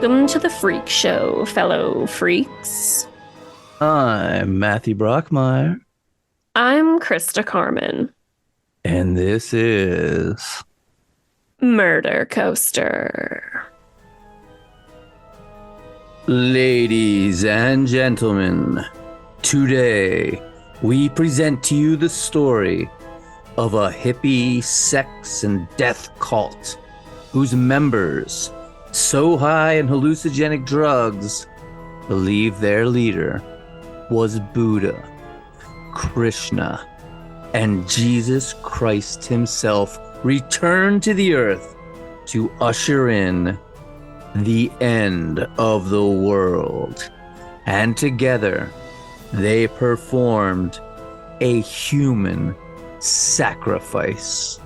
Welcome to the Freak Show, fellow freaks. I'm Matthew Brockmeyer, I'm Christa Carmen. and this is Murder Coaster. Ladies and Gentlemen. Today, we present to you the story of a hippie sex and death cult whose members, so high in hallucinogenic drugs, believe their leader was Buddha, Krishna, and Jesus Christ himself returned to the earth to usher in the end of the world. And together, they performed a human sacrifice.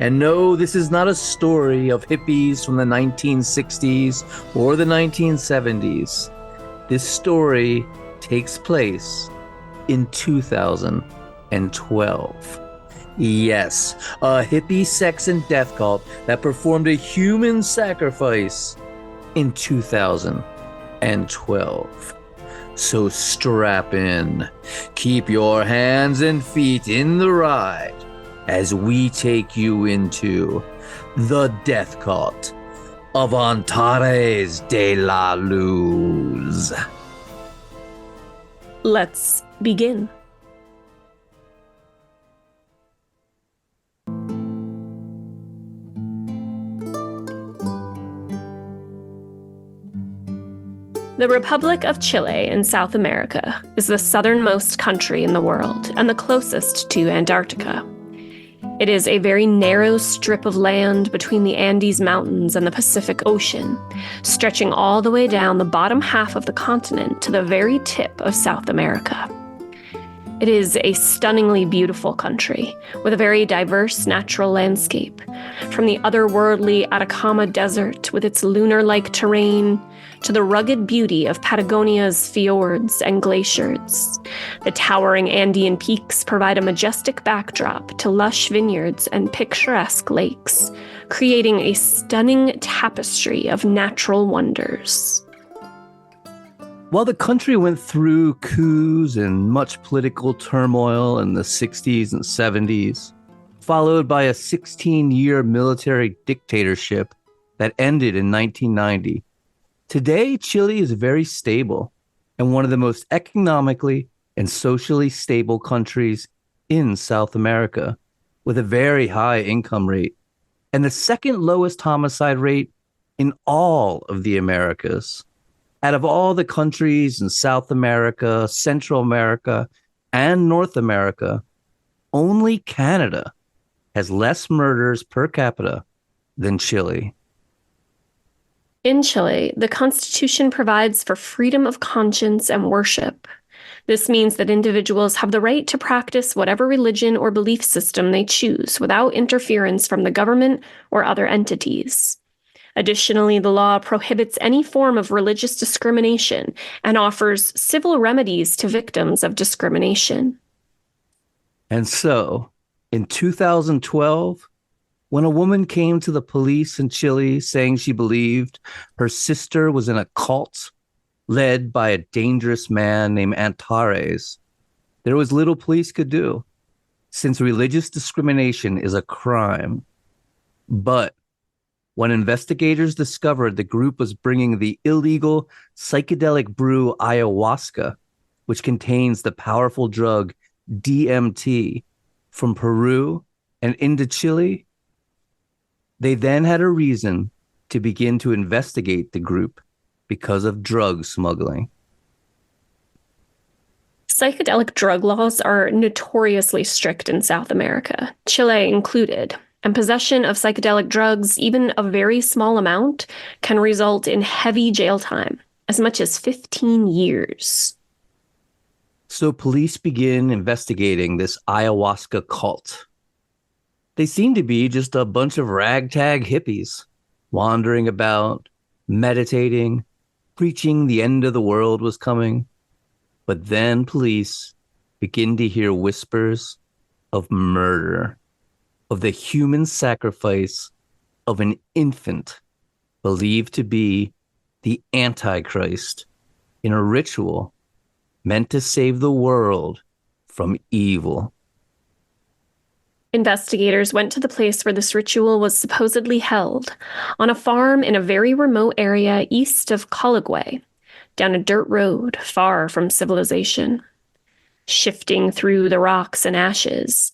And no, this is not a story of hippies from the 1960s or the 1970s. This story takes place in 2012. Yes, a hippie sex and death cult that performed a human sacrifice in 2012. So strap in, keep your hands and feet in the ride as we take you into the death cult of Antares de la Luz. Let's begin. The Republic of Chile in South America is the southernmost country in the world and the closest to Antarctica. It is a very narrow strip of land between the Andes Mountains and the Pacific Ocean, stretching all the way down the bottom half of the continent to the very tip of South America. It is a stunningly beautiful country with a very diverse natural landscape, from the otherworldly Atacama Desert with its lunar-like terrain to the rugged beauty of Patagonia's fjords and glaciers. The towering Andean peaks provide a majestic backdrop to lush vineyards and picturesque lakes, creating a stunning tapestry of natural wonders. While the country went through coups and much political turmoil in the 60s and 70s, followed by a 16-year military dictatorship that ended in 1990, today Chile is very stable and one of the most economically and socially stable countries in South America, with a very high income rate and the second lowest homicide rate in all of the Americas. Out of all the countries in South America, Central America, and North America, only Canada has less murders per capita than Chile. In Chile, the Constitution provides for freedom of conscience and worship. This means that individuals have the right to practice whatever religion or belief system they choose without interference from the government or other entities. Additionally, the law prohibits any form of religious discrimination and offers civil remedies to victims of discrimination. And so, in 2012, when a woman came to the police in Chile saying she believed her sister was in a cult led by a dangerous man named Antares, there was little police could do, since religious discrimination is a crime. But when investigators discovered the group was bringing the illegal psychedelic brew ayahuasca, which contains the powerful drug DMT, from Peru and into Chile, they then had a reason to begin to investigate the group because of drug smuggling. Psychedelic drug laws are notoriously strict in South America, Chile included, and possession of psychedelic drugs, even a very small amount, can result in heavy jail time, as much as 15 years. So police begin investigating this ayahuasca cult. They seem to be just a bunch of ragtag hippies, wandering about, meditating, preaching the end of the world was coming. But then police begin to hear whispers of murder, of the human sacrifice of an infant believed to be the Antichrist, in a ritual meant to save the world from evil. Investigators went to the place where this ritual was supposedly held, on a farm in a very remote area east of Colagway, down a dirt road far from civilization. Shifting through the rocks and ashes,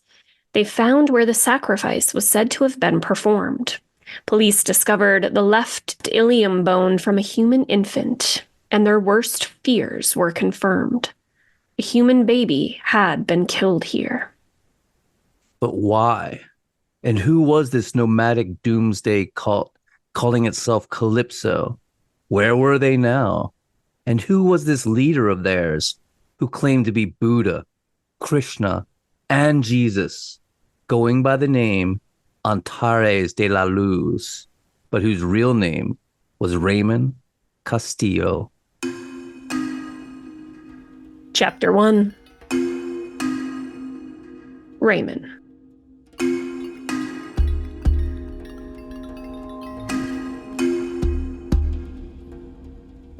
they found where the sacrifice was said to have been performed. Police discovered the left ilium bone from a human infant, and their worst fears were confirmed. A human baby had been killed here. But why? And who was this nomadic doomsday cult calling itself Calypso? Where were they now? And who was this leader of theirs who claimed to be Buddha, Krishna, and Jesus, going by the name Antares de la Luz, but whose real name was Raymond Castillo? Chapter 1. Raymond.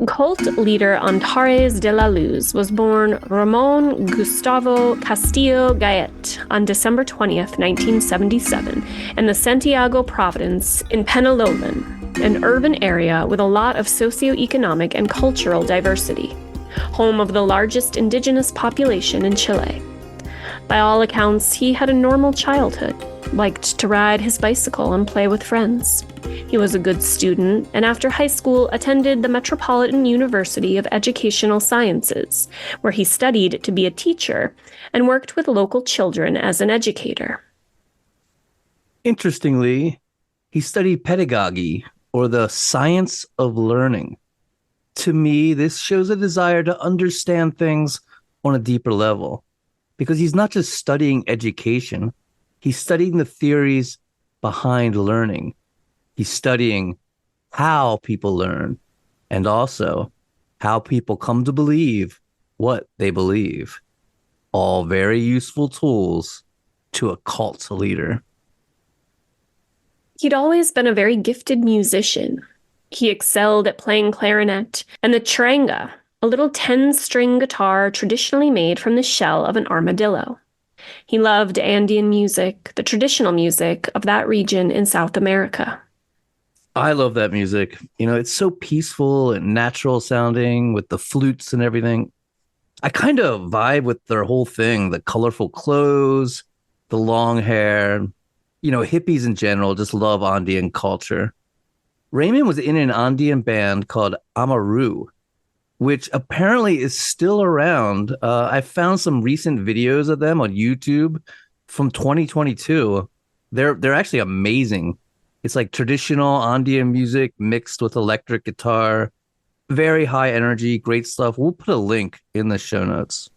Cult leader Antares de la Luz was born Ramon Gustavo Castillo Gaet on December 20th, 1977, in the Santiago province in Peñalolén, an urban area with a lot of socioeconomic and cultural diversity, home of the largest indigenous population in Chile. By all accounts, he had a normal childhood, liked to ride his bicycle and play with friends. He was a good student, and after high school attended the Metropolitan University of Educational Sciences, where he studied to be a teacher and worked with local children as an educator. Interestingly, he studied pedagogy, or the science of learning. To me, this shows a desire to understand things on a deeper level, because he's not just studying education, he's studying the theories behind learning. He's studying how people learn, and also how people come to believe what they believe. All very useful tools to a cult leader. He'd always been a very gifted musician. He excelled at playing clarinet and the charanga, a little 10-string guitar traditionally made from the shell of an armadillo. He loved Andean music, the traditional music of that region in South America. I love that music. You know, it's so peaceful and natural sounding with the flutes and everything. I kind of vibe with their whole thing, the colorful clothes, the long hair. You know, hippies in general just love Andean culture. Raymond was in an Andean band called Amaru, which apparently is still around. I found some recent videos of them on YouTube from 2022. They're actually amazing. It's like traditional Andean music mixed with electric guitar. Very high energy, great stuff. We'll put a link in the show notes.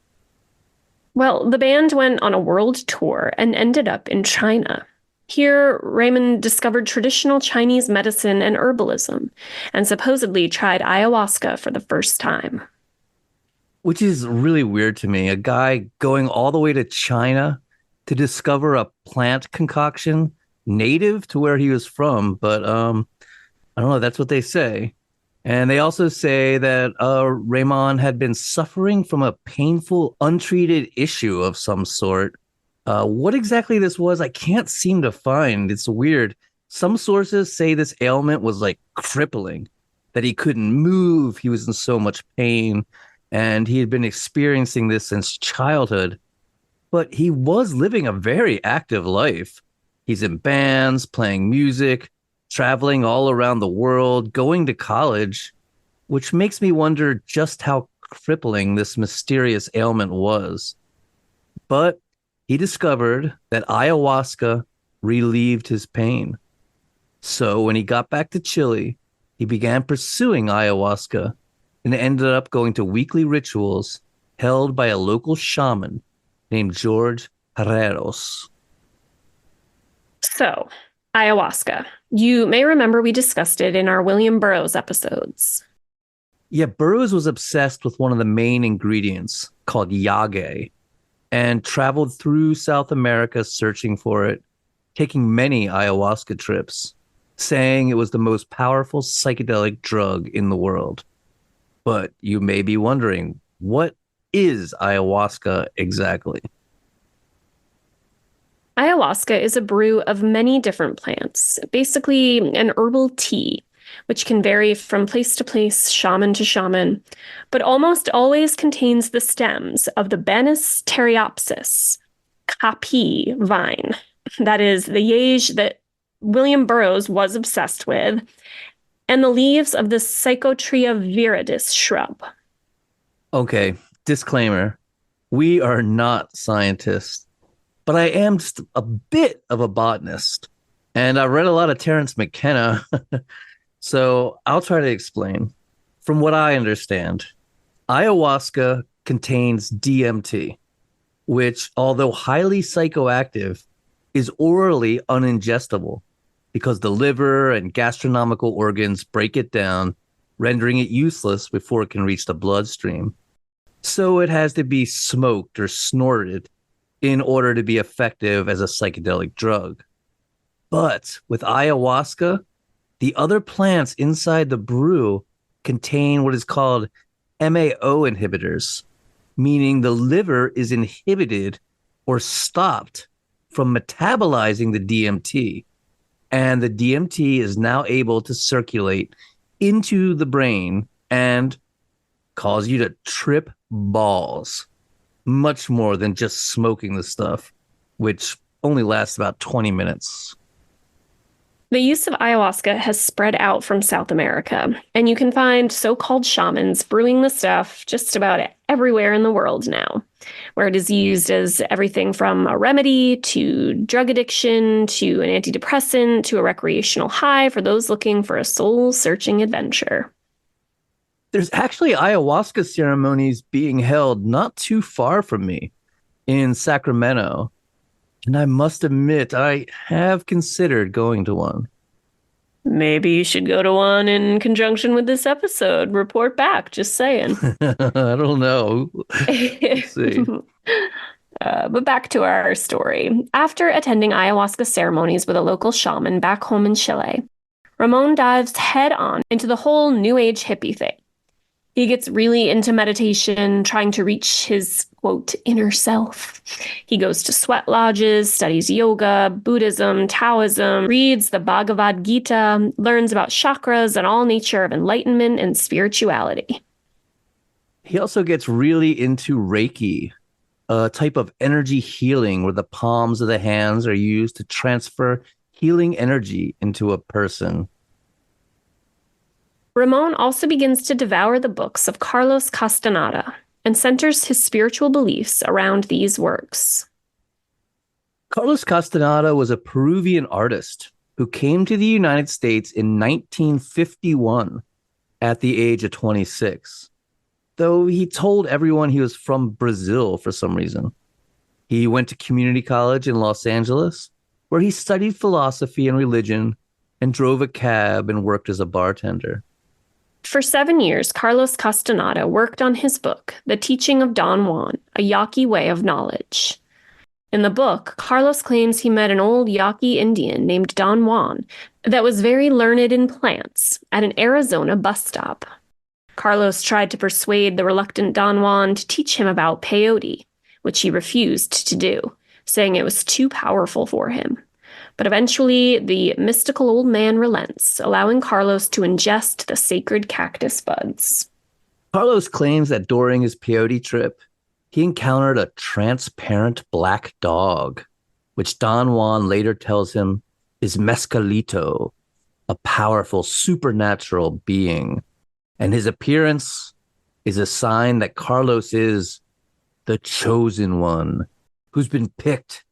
Well, the band went on a world tour and ended up in China. Here, Raymond discovered traditional Chinese medicine and herbalism, and supposedly tried ayahuasca for the first time. Which is really weird to me. A guy going all the way to China to discover a plant concoction native to where he was from. But I don't know, that's what they say. And they also say that Raymond had been suffering from a painful, untreated issue of some sort. What exactly this was, I can't seem to find. It's weird. Some sources say this ailment was like crippling, that he couldn't move. He was in so much pain, and he had been experiencing this since childhood. But he was living a very active life. He's in bands, playing music, traveling all around the world, going to college, which makes me wonder just how crippling this mysterious ailment was. But he discovered that ayahuasca relieved his pain. So when he got back to Chile, he began pursuing ayahuasca and ended up going to weekly rituals held by a local shaman named George Herreros. So, ayahuasca. You may remember we discussed it in our William Burroughs episodes. Yeah, Burroughs was obsessed with one of the main ingredients called yage and traveled through South America searching for it, taking many ayahuasca trips. saying it was the most powerful psychedelic drug in the world. But you may be wondering, what is ayahuasca exactly? Ayahuasca is a brew of many different plants, basically an herbal tea, which can vary from place to place, shaman to shaman, but almost always contains the stems of the Banis teriopsis, kapi vine. That is the yage that William Burroughs was obsessed with, and the leaves of the Psychotria viridis shrub. Okay, disclaimer. We are not scientists, but I am just a bit of a botanist. And I read a lot of Terence McKenna, so I'll try to explain. From what I understand, ayahuasca contains DMT, which, although highly psychoactive, is orally uningestible because the liver and gastronomical organs break it down, rendering it useless before it can reach the bloodstream. So it has to be smoked or snorted in order to be effective as a psychedelic drug. But with ayahuasca, the other plants inside the brew contain what is called MAO inhibitors, meaning the liver is inhibited or stopped from metabolizing the DMT. And the DMT is now able to circulate into the brain and cause you to trip balls, much more than just smoking the stuff, which only lasts about 20 minutes. The use of ayahuasca has spread out from South America, and you can find so-called shamans brewing the stuff just about everywhere in the world now, where it is used as everything from a remedy to drug addiction to an antidepressant to a recreational high for those looking for a soul-searching adventure. There's actually ayahuasca ceremonies being held not too far from me in Sacramento. And I must admit, I have considered going to one. Maybe you should go to one in conjunction with this episode. Report back, just saying. I don't know. Let's see. But back to our story. After attending ayahuasca ceremonies with a local shaman back home in Chile, Ramon dives head on into the whole New Age hippie thing. He gets really into meditation, trying to reach his, quote, inner self. He goes to sweat lodges, studies yoga, Buddhism, Taoism, reads the Bhagavad Gita, learns about chakras and all nature of enlightenment and spirituality. He also gets really into Reiki, a type of energy healing where the palms of the hands are used to transfer healing energy into a person. Ramon also begins to devour the books of Carlos Castaneda and centers his spiritual beliefs around these works. Carlos Castaneda was a Peruvian artist who came to the United States in 1951 at the age of 26, though he told everyone he was from Brazil for some reason. He went to community college in Los Angeles, where he studied philosophy and religion and drove a cab and worked as a bartender. For 7 years, Carlos Castaneda worked on his book, The Teaching of Don Juan, a Yaqui Way of Knowledge. In the book, Carlos claims he met an old Yaqui Indian named Don Juan that was very learned in plants at an Arizona bus stop. Carlos tried to persuade the reluctant Don Juan to teach him about peyote, which he refused to do, saying it was too powerful for him. But eventually, the mystical old man relents, allowing Carlos to ingest the sacred cactus buds. Carlos claims that during his peyote trip, he encountered a transparent black dog, which Don Juan later tells him is Mescalito, a powerful supernatural being. And his appearance is a sign that Carlos is the chosen one who's been picked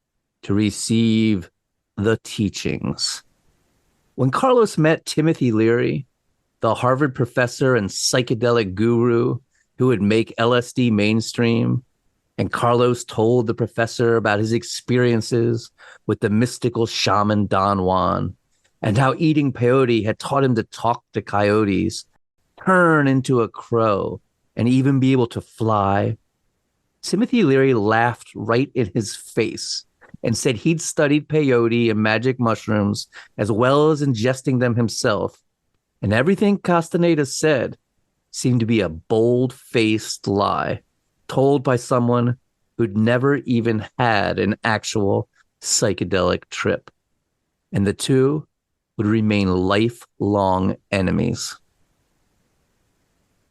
to receive the teachings. When Carlos met Timothy Leary, the Harvard professor and psychedelic guru who would make LSD mainstream, and Carlos told the professor about his experiences with the mystical shaman Don Juan and how eating peyote had taught him to talk to coyotes, turn into a crow, and even be able to fly, Timothy Leary laughed right in his face and said he'd studied peyote and magic mushrooms as well as ingesting them himself. And everything Castaneda said seemed to be a bold-faced lie told by someone who'd never even had an actual psychedelic trip. And the two would remain lifelong enemies.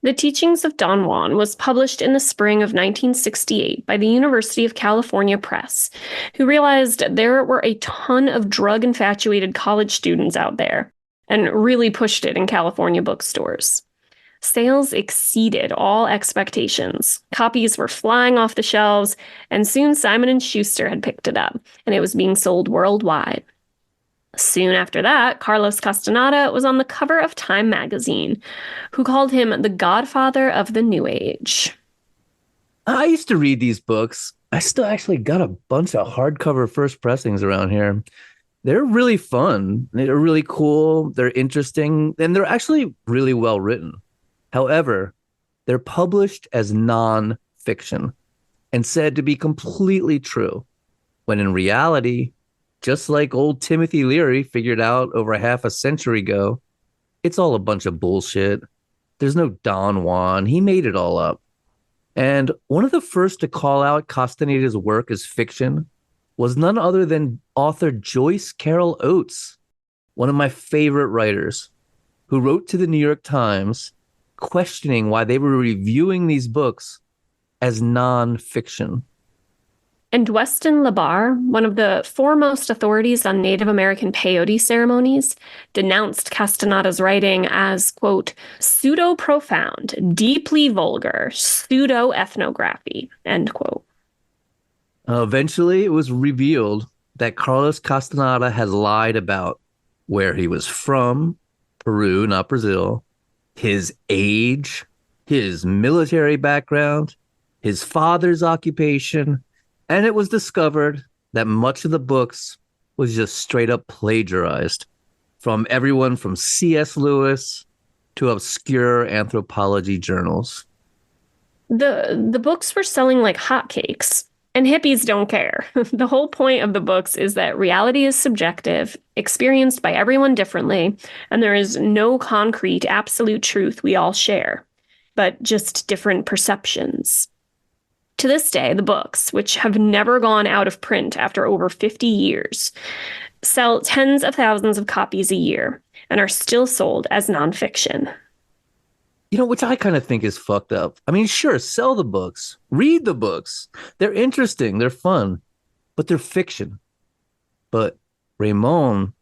The Teachings of Don Juan was published in the spring of 1968 by the University of California Press, who realized there were a ton of drug-infatuated college students out there, and really pushed it in California bookstores. Sales exceeded all expectations. Copies were flying off the shelves, and soon Simon & Schuster had picked it up, and it was being sold worldwide. Soon after that, Carlos Castaneda was on the cover of Time magazine, who called him the godfather of the New Age. I used to read these books. I still actually got a bunch of hardcover first pressings around here. They're really fun. They're really cool. They're interesting. And they're actually really well written. However, they're published as non-fiction and said to be completely true, when in reality, just like old Timothy Leary figured out over half a century ago, it's all a bunch of bullshit. There's no Don Juan. He made it all up. And one of the first to call out Castaneda's work as fiction was none other than author Joyce Carol Oates, one of my favorite writers, who wrote to the New York Times questioning why they were reviewing these books as non-fiction. And Weston Labar, one of the foremost authorities on Native American peyote ceremonies, denounced Castaneda's writing as, quote, pseudo-profound, deeply vulgar, pseudo-ethnography, end quote. Eventually, it was revealed that Carlos Castaneda had lied about where he was from, Peru, not Brazil, his age, his military background, his father's occupation, and it was discovered that much of the books was just straight up plagiarized from everyone from C.S. Lewis to obscure anthropology journals. The books were selling like hotcakes, and hippies don't care. The whole point of the books is that reality is subjective, experienced by everyone differently, and there is no concrete, absolute truth we all share, but just different perceptions. To this day, the books, which have never gone out of print after over 50 years, sell tens of thousands of copies a year and are still sold as nonfiction. You know, which I kind of think is fucked up. I mean, sure, sell the books, read the books. They're interesting, they're fun, but they're fiction. But Ramon,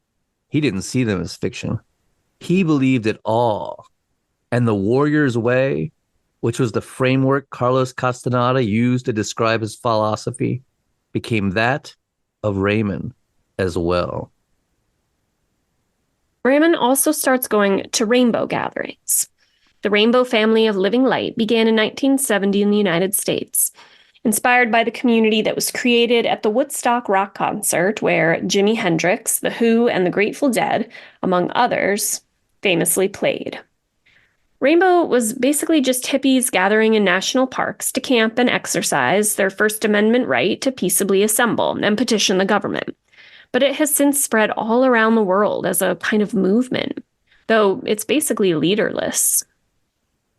he didn't see them as fiction. He believed it all. And the warrior's way, which was the framework Carlos Castaneda used to describe his philosophy, became that of Raymond as well. Raymond also starts going to rainbow gatherings. The Rainbow Family of Living Light began in 1970 in the United States, inspired by the community that was created at the Woodstock rock concert where Jimi Hendrix, The Who, and the Grateful Dead, among others, famously played. Rainbow was basically just hippies gathering in national parks to camp and exercise their First Amendment right to peaceably assemble and petition the government. But it has since spread all around the world as a kind of movement, though it's basically leaderless.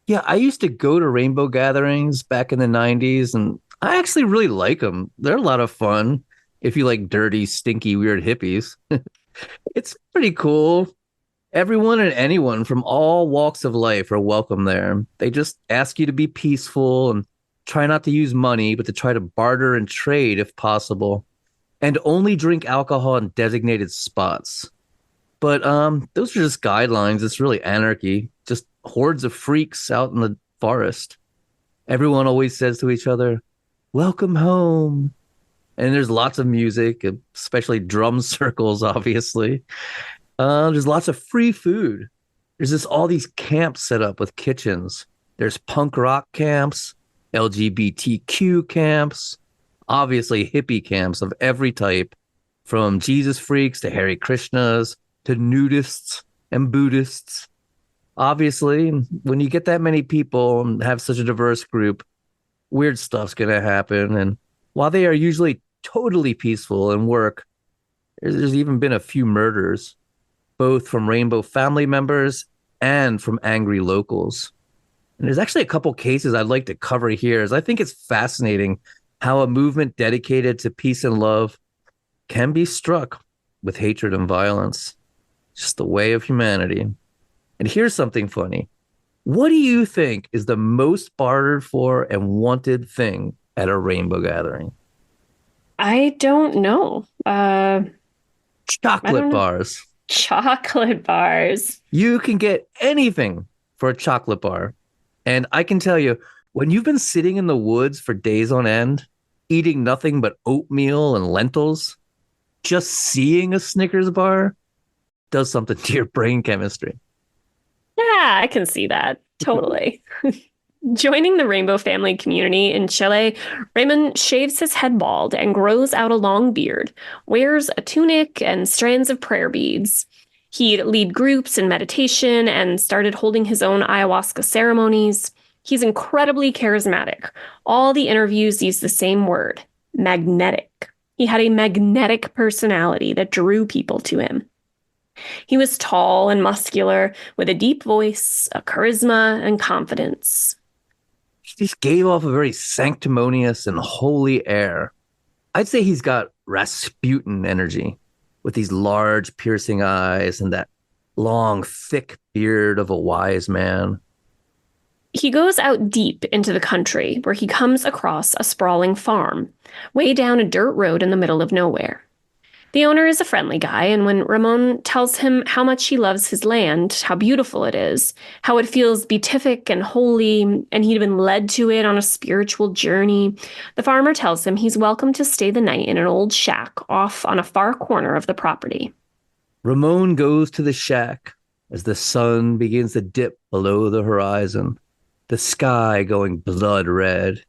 Yeah, I used to go to rainbow gatherings back in the 90s, and I actually really like them. They're a lot of fun if you like dirty, stinky, weird hippies. It's pretty cool. Everyone and anyone from all walks of life are welcome there. They just ask you to be peaceful and try not to use money, but to try to barter and trade if possible, and only drink alcohol in designated spots. But those are just guidelines. It's really anarchy, just hordes of freaks out in the forest. Everyone always says to each other, "Welcome home." And there's lots of music, especially drum circles, obviously. There's lots of free food. There's just all these camps set up with kitchens. There's punk rock camps, LGBTQ camps, obviously hippie camps of every type, from Jesus freaks to Hare Krishnas to nudists and Buddhists. Obviously, when you get that many people and have such a diverse group, weird stuff's going to happen. And while they are usually totally peaceful and work. There's even been a few murders, both from Rainbow family members and from angry locals. And there's actually a couple cases I'd like to cover here, as I think it's fascinating how a movement dedicated to peace and love can be struck with hatred and violence. Just the way of humanity. And here's something funny. What do you think is the most bartered for and wanted thing at a rainbow gathering? I don't know. I Chocolate don't know. bars. Chocolate bars. You can get anything for a chocolate bar. And I can tell you, when you've been sitting in the woods for days on end, eating nothing but oatmeal and lentils, just seeing a Snickers bar does something to your brain chemistry. Yeah, I can see that. Totally. Joining the rainbow family community in Chile, Raymond shaves his head bald and grows out a long beard, wears a tunic and strands of prayer beads. He'd lead groups in meditation and started holding his own ayahuasca ceremonies. He's incredibly charismatic. All the interviews use the same word, magnetic. He had a magnetic personality that drew people to him. He was tall and muscular, with a deep voice, a charisma, and confidence. He just gave off a very sanctimonious and holy air. I'd say he's got Rasputin energy with these large, piercing eyes and that long, thick beard of a wise man. He goes out deep into the country, where he comes across a sprawling farm, way down a dirt road in the middle of nowhere. The owner is a friendly guy, and when Ramon tells him how much he loves his land, how beautiful it is, how it feels beatific and holy, and he'd been led to it on a spiritual journey, the farmer tells him he's welcome to stay the night in an old shack off on a far corner of the property. Ramon goes to the shack as the sun begins to dip below the horizon, the sky going blood red.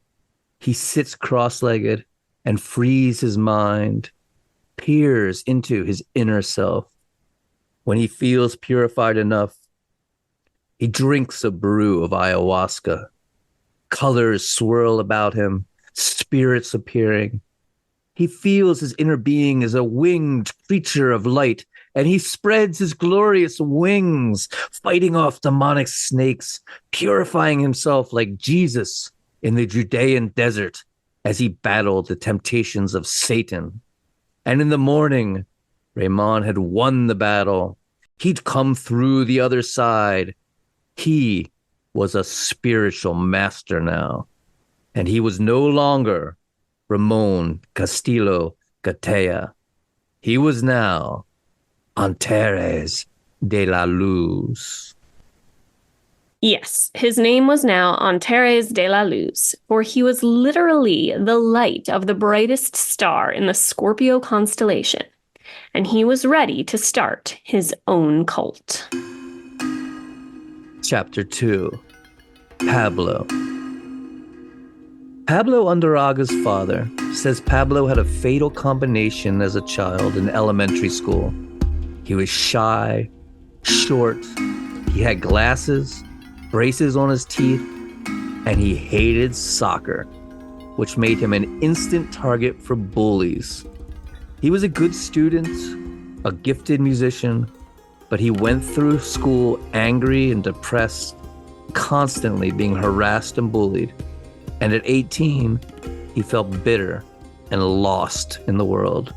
He sits cross-legged and frees his mind, peers into his inner self. When he feels purified enough, he drinks a brew of ayahuasca. Colors swirl about him, spirits appearing. He feels his inner being is a winged creature of light, and he spreads his glorious wings, fighting off demonic snakes, purifying himself like Jesus in the Judean desert as he battled the temptations of Satan. And in the morning, Raymond had won the battle. He'd come through the other side. He was a spiritual master now. And he was no longer Ramon Castillo Gatea. He was now Antares de la Luz. Yes, his name was now Antares de la Luz, for he was literally the light of the brightest star in the Scorpio constellation, and he was ready to start his own cult. Chapter 2. Pablo. Pablo Underaga's father says Pablo had a fatal combination as a child in elementary school. He was shy, short, he had glasses, braces on his teeth, and he hated soccer, which made him an instant target for bullies. He was a good student, a gifted musician, but he went through school angry and depressed, constantly being harassed and bullied. And at 18, he felt bitter and lost in the world.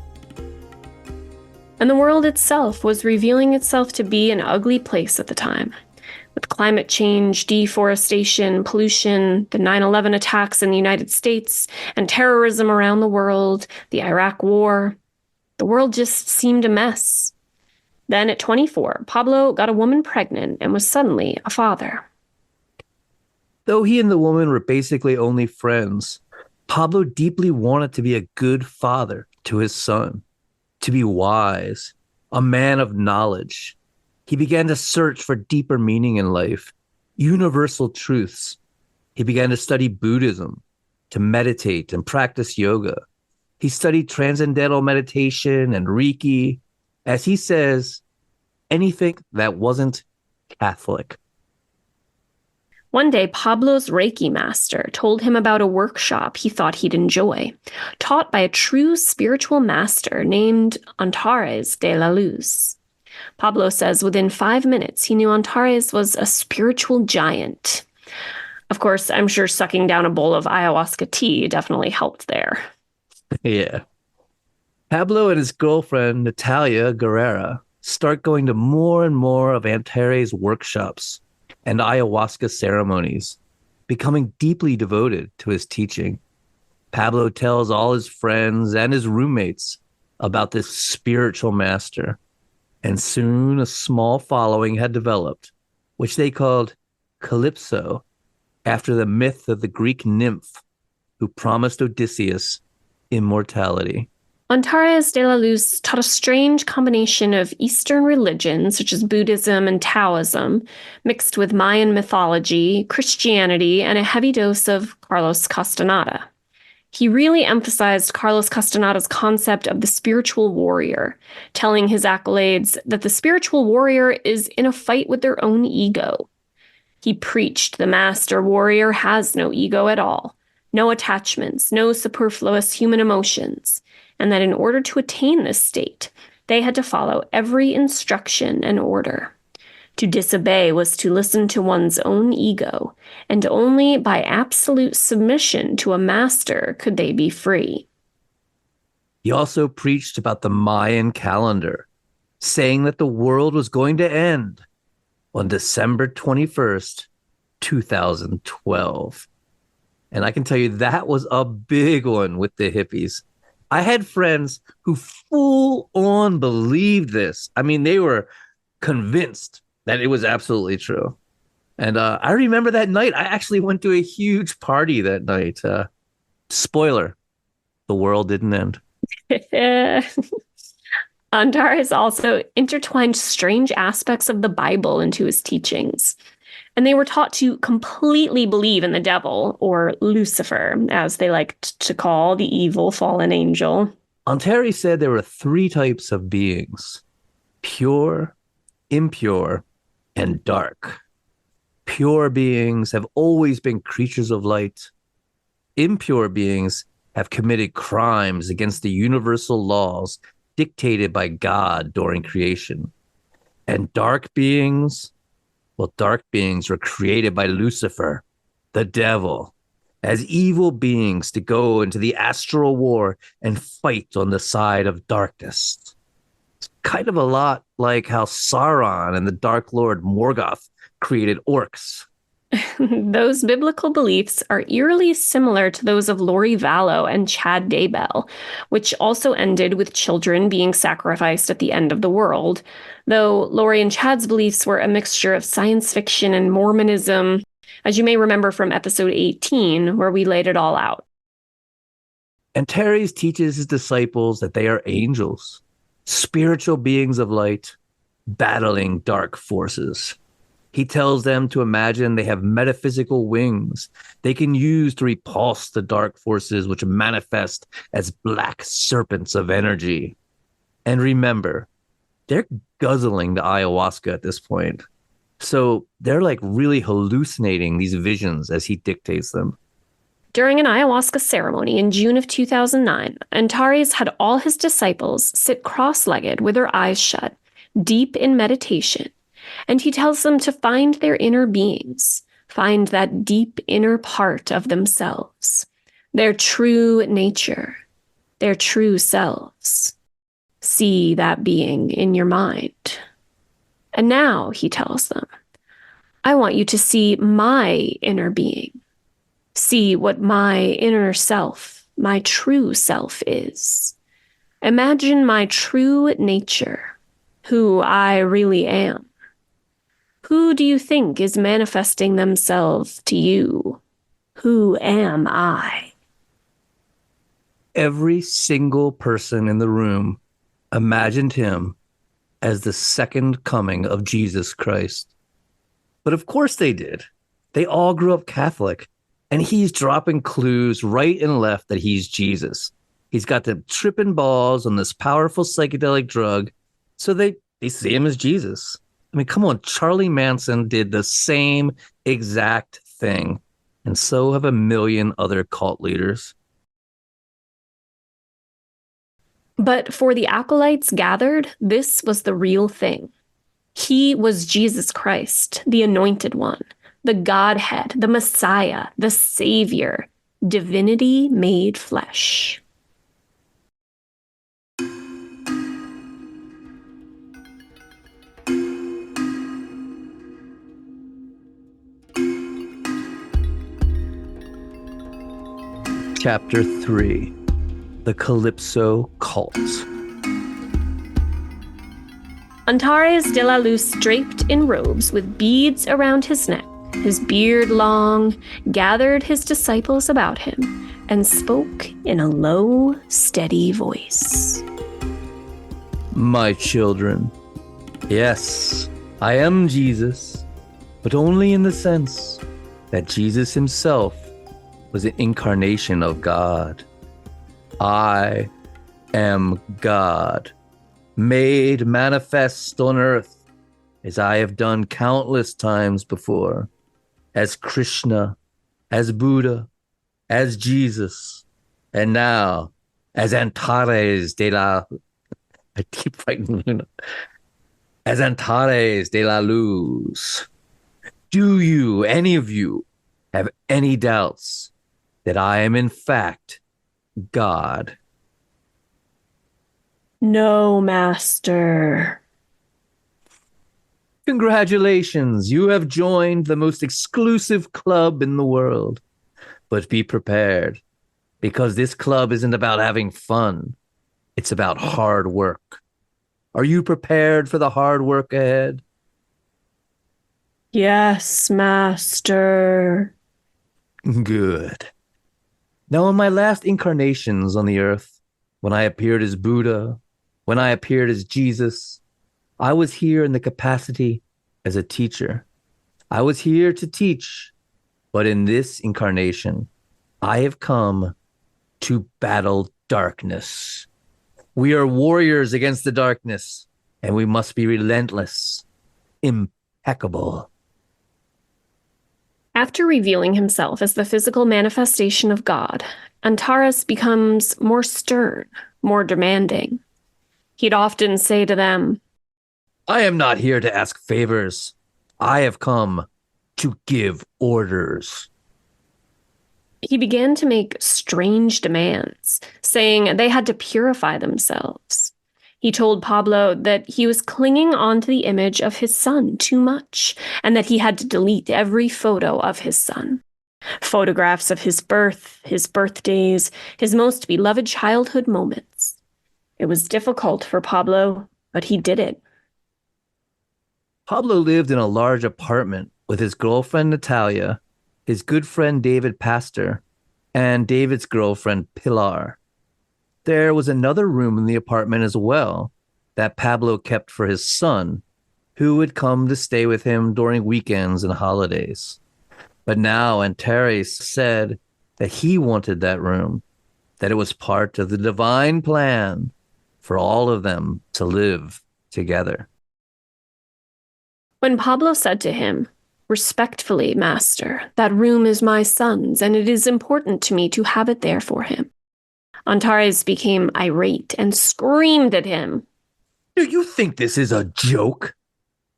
And the world itself was revealing itself to be an ugly place at the time. With climate change, deforestation, pollution, the 9/11 attacks in the United States, and terrorism around the world, the Iraq War, the world just seemed a mess. Then at 24, Pablo got a woman pregnant and was suddenly a father. Though he and the woman were basically only friends, Pablo deeply wanted to be a good father to his son, to be wise, a man of knowledge. He began to search for deeper meaning in life, universal truths. He began to study Buddhism, to meditate and practice yoga. He studied transcendental meditation and Reiki. As he says, anything that wasn't Catholic. One day, Pablo's Reiki master told him about a workshop he thought he'd enjoy, taught by a true spiritual master named Antares de la Luz. Pablo says within 5 minutes, he knew Antares was a spiritual giant. Of course, I'm sure sucking down a bowl of ayahuasca tea definitely helped there. Yeah. Pablo and his girlfriend, Natalia Guerrera, start going to more and more of Antares' workshops and ayahuasca ceremonies, becoming deeply devoted to his teaching. Pablo tells all his friends and his roommates about this spiritual master, and soon a small following had developed, which they called Calypso, after the myth of the Greek nymph who promised Odysseus immortality. Antares de la Luz taught a strange combination of Eastern religions, such as Buddhism and Taoism, mixed with Mayan mythology, Christianity, and a heavy dose of Carlos Castaneda. He really emphasized Carlos Castaneda's concept of the spiritual warrior, telling his accolades that the spiritual warrior is in a fight with their own ego. He preached the master warrior has no ego at all, no attachments, no superfluous human emotions, and that in order to attain this state, they had to follow every instruction and order. To disobey was to listen to one's own ego, and only by absolute submission to a master could they be free. He also preached about the Mayan calendar, saying that the world was going to end on December 21st, 2012. And I can tell you that was a big one with the hippies. I had friends who full on believed this. I mean, they were convinced that it was absolutely true. And I remember that night, I actually went to a huge party that night. Spoiler, the world didn't end. Antares also intertwined strange aspects of the Bible into his teachings, and they were taught to completely believe in the devil, or Lucifer, as they liked to call the evil fallen angel. Antares said there were 3 types of beings: pure, impure, and dark. Pure beings have always been creatures of light. Impure beings have committed crimes against the universal laws dictated by God during creation. And dark beings, well, dark beings were created by Lucifer, the devil, as evil beings to go into the astral war and fight on the side of darkness. It's kind of a lot like how Sauron and the Dark Lord Morgoth created orcs. Those biblical beliefs are eerily similar to those of Lori Vallow and Chad Daybell, which also ended with children being sacrificed at the end of the world, though Lori and Chad's beliefs were a mixture of science fiction and Mormonism, as you may remember from episode 18, where we laid it all out. Antares teaches his disciples that they are angels, spiritual beings of light, battling dark forces. He tells them to imagine they have metaphysical wings they can use to repulse the dark forces which manifest as black serpents of energy. And remember, they're guzzling the ayahuasca at this point. So they're like really hallucinating these visions as he dictates them. During an ayahuasca ceremony in June of 2009, Antares had all his disciples sit cross-legged with their eyes shut, deep in meditation. And he tells them to find their inner beings, find that deep inner part of themselves, their true nature, their true selves. See that being in your mind. And now, he tells them, I want you to see my inner being. See what my inner self, my true self is. Imagine my true nature, who I really am. Who do you think is manifesting themselves to you? Who am I? Every single person in the room imagined him as the second coming of Jesus Christ. But of course they did. They all grew up Catholic, and he's dropping clues right and left that he's Jesus. He's got them tripping balls on this powerful psychedelic drug, so they see him as Jesus. I mean, come on, Charlie Manson did the same exact thing, and so have a million other cult leaders. But for the acolytes gathered, this was the real thing. He was Jesus Christ, the Anointed One, the Godhead, the Messiah, the Savior, divinity made flesh. Chapter 3: The Calypso Cult. Antares de la Luz, draped in robes with beads around his neck, his beard long, gathered his disciples about him and spoke in a low, steady voice. My children, yes, I am Jesus, but only in the sense that Jesus himself was an incarnation of God. I am God, made manifest on earth, as I have done countless times before, as Krishna, as Buddha, as Jesus, and now as Antares de la... I keep writing as Antares de la Luz. Do you, any of you, have any doubts that I am in fact God? No, Master. Congratulations, you have joined the most exclusive club in the world. But be prepared, because this club isn't about having fun. It's about hard work. Are you prepared for the hard work ahead? Yes, Master. Good. Now, in my last incarnations on the earth, when I appeared as Buddha, when I appeared as Jesus, I was here in the capacity as a teacher. I was here to teach, but in this incarnation, I have come to battle darkness. We are warriors against the darkness, and we must be relentless, impeccable. After revealing himself as the physical manifestation of God, Antares becomes more stern, more demanding. He'd often say to them, I am not here to ask favors. I have come to give orders. He began to make strange demands, saying they had to purify themselves. He told Pablo that he was clinging onto the image of his son too much, and that he had to delete every photo of his son. Photographs of his birth, his birthdays, his most beloved childhood moments. It was difficult for Pablo, but he did it. Pablo lived in a large apartment with his girlfriend Natalia, his good friend David Pastor, and David's girlfriend Pilar. There was another room in the apartment as well that Pablo kept for his son, who would come to stay with him during weekends and holidays. But now Antares said that he wanted that room, that it was part of the divine plan for all of them to live together. When Pablo said to him, "Respectfully, Master, that room is my son's, and it is important to me to have it there for him," Antares became irate and screamed at him. Do you think this is a joke?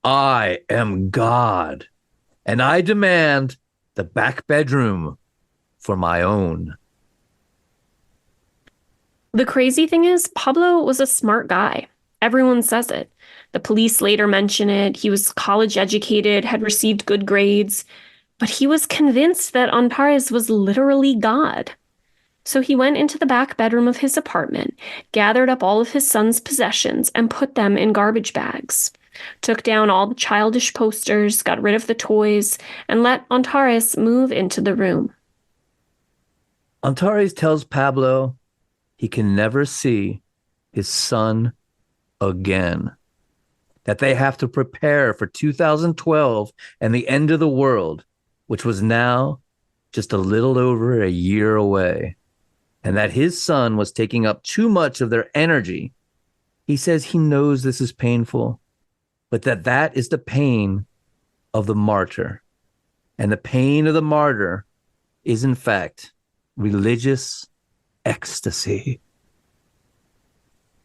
I am God, and I demand the back bedroom for my own. The crazy thing is, Pablo was a smart guy. Everyone says it. The police later mention it. He was college educated, had received good grades, but he was convinced that Antares was literally God. So he went into the back bedroom of his apartment, gathered up all of his son's possessions, and put them in garbage bags. Took down all the childish posters, got rid of the toys, and let Antares move into the room. Antares tells Pablo he can never see his son again, that they have to prepare for 2012 and the end of the world, which was now just a little over a year away, and that his son was taking up too much of their energy. He says he knows this is painful, but that is the pain of the martyr. And the pain of the martyr is, in fact, religious ecstasy.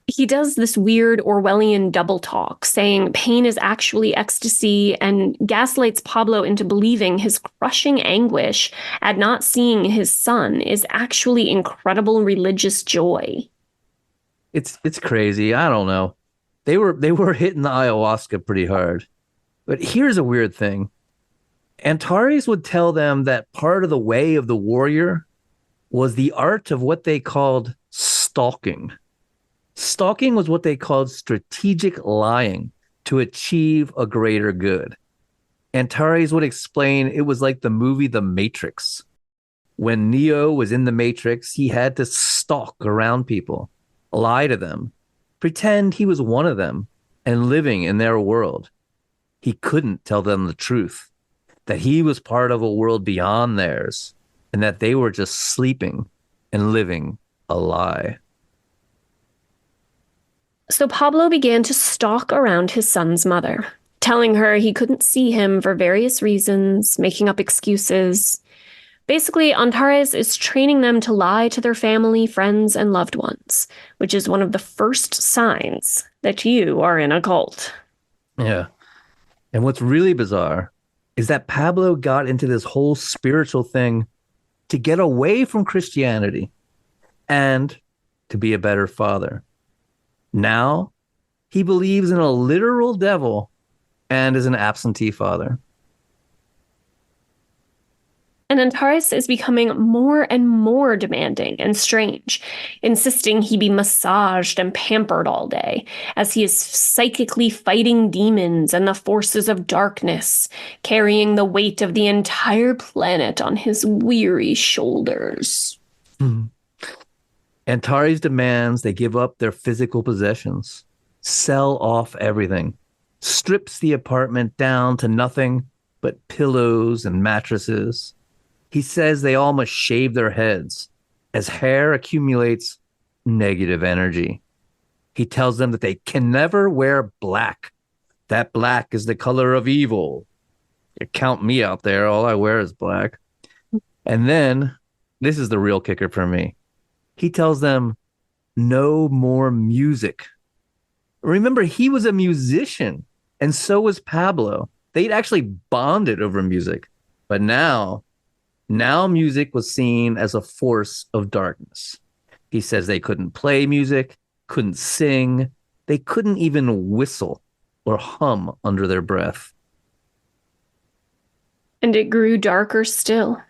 He does this weird Orwellian double talk, saying pain is actually ecstasy, and gaslights Pablo into believing his crushing anguish at not seeing his son is actually incredible religious joy. It's crazy. I don't know. They were hitting the ayahuasca pretty hard. But here's a weird thing. Antares would tell them that part of the way of the warrior was the art of what they called stalking. Stalking was what they called strategic lying to achieve a greater good. Antares would explain it was like the movie The Matrix. When Neo was in the Matrix, he had to stalk around people, lie to them, pretend he was one of them and living in their world. He couldn't tell them the truth, that he was part of a world beyond theirs, and that they were just sleeping and living a lie. So Pablo began to stalk around his son's mother, telling her he couldn't see him for various reasons, making up excuses. Basically, Antares is training them to lie to their family, friends, and loved ones, which is one of the first signs that you are in a cult. Yeah. And what's really bizarre is that Pablo got into this whole spiritual thing to get away from Christianity and to be a better father. Now he believes in a literal devil and is an absentee father. And Antares is becoming more and more demanding and strange, insisting he be massaged and pampered all day, as he is psychically fighting demons and the forces of darkness, carrying the weight of the entire planet on his weary shoulders. Antares demands they give up their physical possessions, sell off everything, strips the apartment down to nothing but pillows and mattresses. He says they all must shave their heads, as hair accumulates negative energy. He tells them that they can never wear black. That black is the color of evil. You count me out there, all I wear is black. And then, this is the real kicker for me. He tells them no more music. Remember, he was a musician, and so was Pablo. They'd actually bonded over music. But now music was seen as a force of darkness. He says they couldn't play music, couldn't sing, they couldn't even whistle or hum under their breath. And it grew darker still.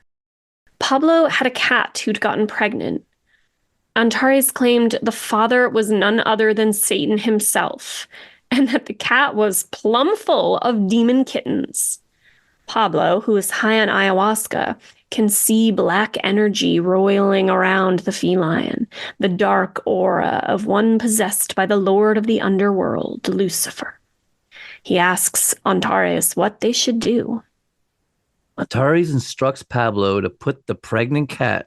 Pablo had a cat who'd gotten pregnant. Antares claimed the father was none other than Satan himself, and that the cat was plumb full of demon kittens. Pablo, who is high on ayahuasca, can see black energy roiling around the feline, the dark aura of one possessed by the lord of the underworld, Lucifer. He asks Antares what they should do. Antares instructs Pablo to put the pregnant cat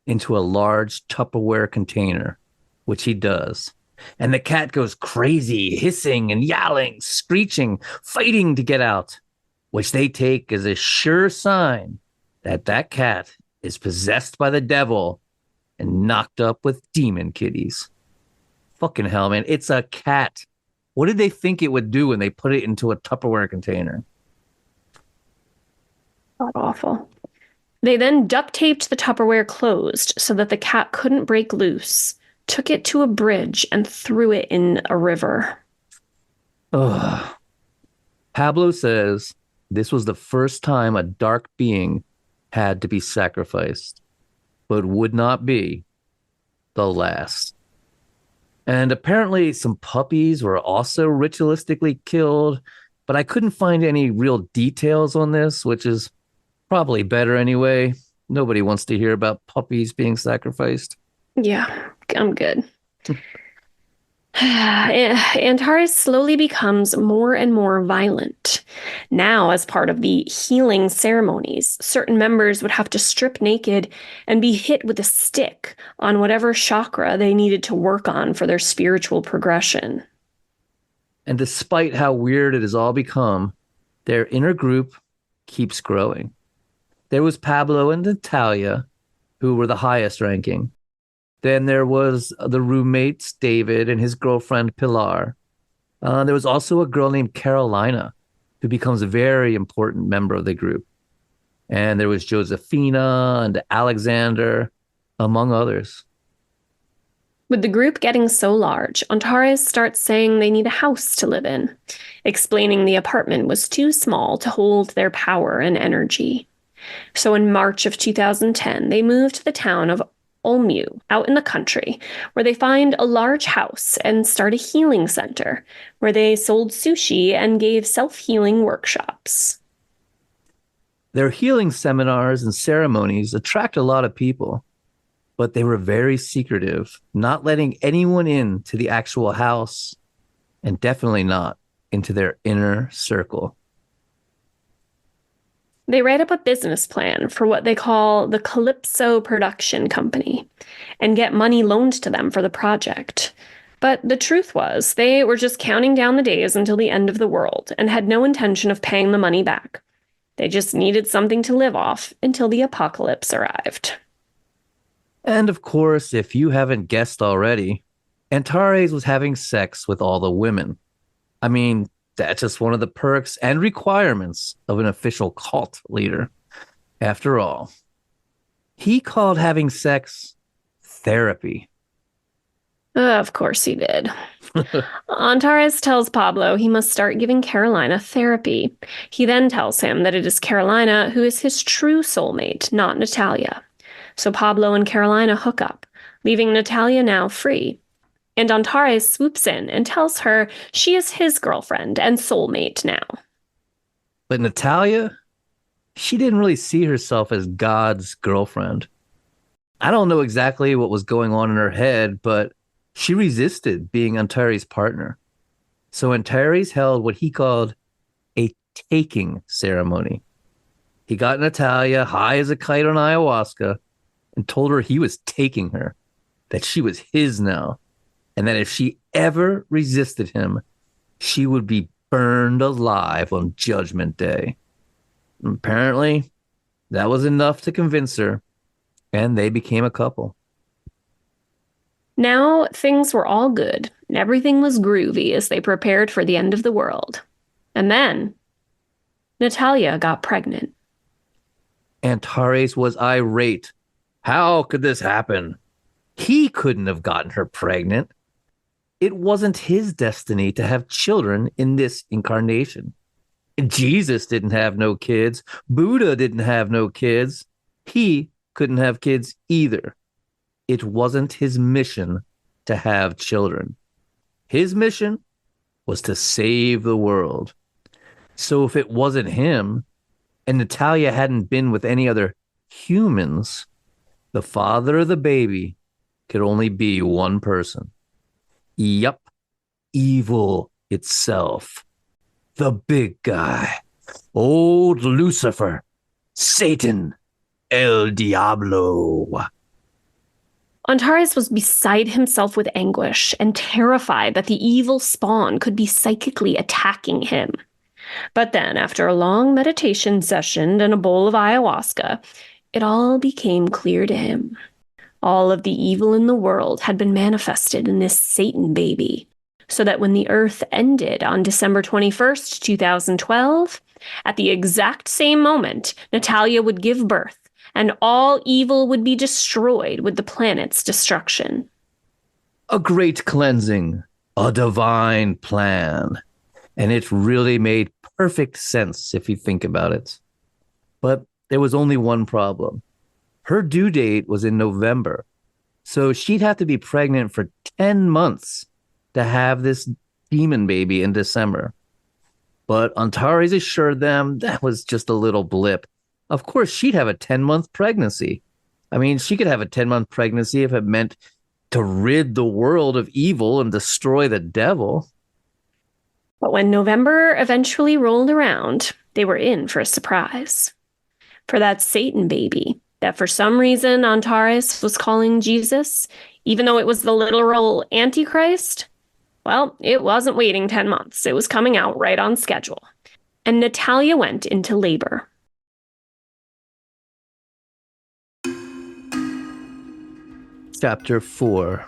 into a large Tupperware container, which he does. And the cat goes crazy, hissing and yowling, screeching, fighting to get out, which they take as a sure sign that that cat is possessed by the devil and knocked up with demon kitties. Fucking hell, man. It's a cat. What did they think it would do when they put it into a Tupperware container? God awful. They then duct taped the Tupperware closed so that the cat couldn't break loose, took it to a bridge, and threw it in a river. Ugh. Pablo says this was the first time a dark being had to be sacrificed, but would not be the last. And apparently some puppies were also ritualistically killed, but I couldn't find any real details on this, which is probably better anyway. Nobody wants to hear about puppies being sacrificed. Yeah, I'm good. Antares slowly becomes more and more violent. Now, as part of the healing ceremonies, certain members would have to strip naked and be hit with a stick on whatever chakra they needed to work on for their spiritual progression. And despite how weird it has all become, their inner group keeps growing. There was Pablo and Natalia, who were the highest ranking. Then there was the roommates, David and his girlfriend, Pilar. There was also a girl named Carolina, who becomes a very important member of the group. And there was Josefina and Alexander, among others. With the group getting so large, Antares starts saying they need a house to live in, explaining the apartment was too small to hold their power and energy. So in March of 2010, they moved to the town of Olmu, out in the country, where they find a large house and start a healing center, where they sold sushi and gave self-healing workshops. Their healing seminars and ceremonies attract a lot of people, but they were very secretive, not letting anyone in to the actual house, and definitely not into their inner circle. They write up a business plan for what they call the Calypso Production Company and get money loaned to them for the project. But the truth was, they were just counting down the days until the end of the world and had no intention of paying the money back. They just needed something to live off until the apocalypse arrived. And of course, if you haven't guessed already, Antares was having sex with all the women. I mean, that's just one of the perks and requirements of an official cult leader. After all, he called having sex therapy. Of course he did. Antares tells Pablo he must start giving Carolina therapy. He then tells him that it is Carolina who is his true soulmate, not Natalia. So Pablo and Carolina hook up, leaving Natalia now free. And Antares swoops in and tells her she is his girlfriend and soulmate now. But Natalia, she didn't really see herself as God's girlfriend. I don't know exactly what was going on in her head, but she resisted being Antares' partner. So Antares held what he called a taking ceremony. He got Natalia high as a kite on ayahuasca and told her he was taking her, that she was his now, and that if she ever resisted him, she would be burned alive on Judgment Day. Apparently, that was enough to convince her, and they became a couple. Now, things were all good, and everything was groovy as they prepared for the end of the world. And then, Natalia got pregnant. Antares was irate. How could this happen? He couldn't have gotten her pregnant. It wasn't his destiny to have children in this incarnation. Jesus didn't have no kids. Buddha didn't have no kids. He couldn't have kids either. It wasn't his mission to have children. His mission was to save the world. So if it wasn't him, and Natalia hadn't been with any other humans, the father of the baby could only be one person. Yup, evil itself. The big guy. Old Lucifer. Satan. El Diablo. Antares was beside himself with anguish and terrified that the evil spawn could be psychically attacking him. But then, after a long meditation session and a bowl of ayahuasca, it all became clear to him. All of the evil in the world had been manifested in this Satan baby, so that when the Earth ended on December 21st, 2012, at the exact same moment, Natalia would give birth, and all evil would be destroyed with the planet's destruction. A great cleansing, a divine plan. And it really made perfect sense if you think about it. But there was only one problem. Her due date was in November, so she'd have to be pregnant for 10 months to have this demon baby in December. But Antares assured them that was just a little blip. Of course, she'd have a 10-month pregnancy. I mean, she could have a 10-month pregnancy if it meant to rid the world of evil and destroy the devil. But when November eventually rolled around, they were in for a surprise. For that Satan baby, that for some reason Antares was calling Jesus, even though it was the literal Antichrist, well, it wasn't waiting 10 months. It was coming out right on schedule. And Natalia went into labor. Chapter 4.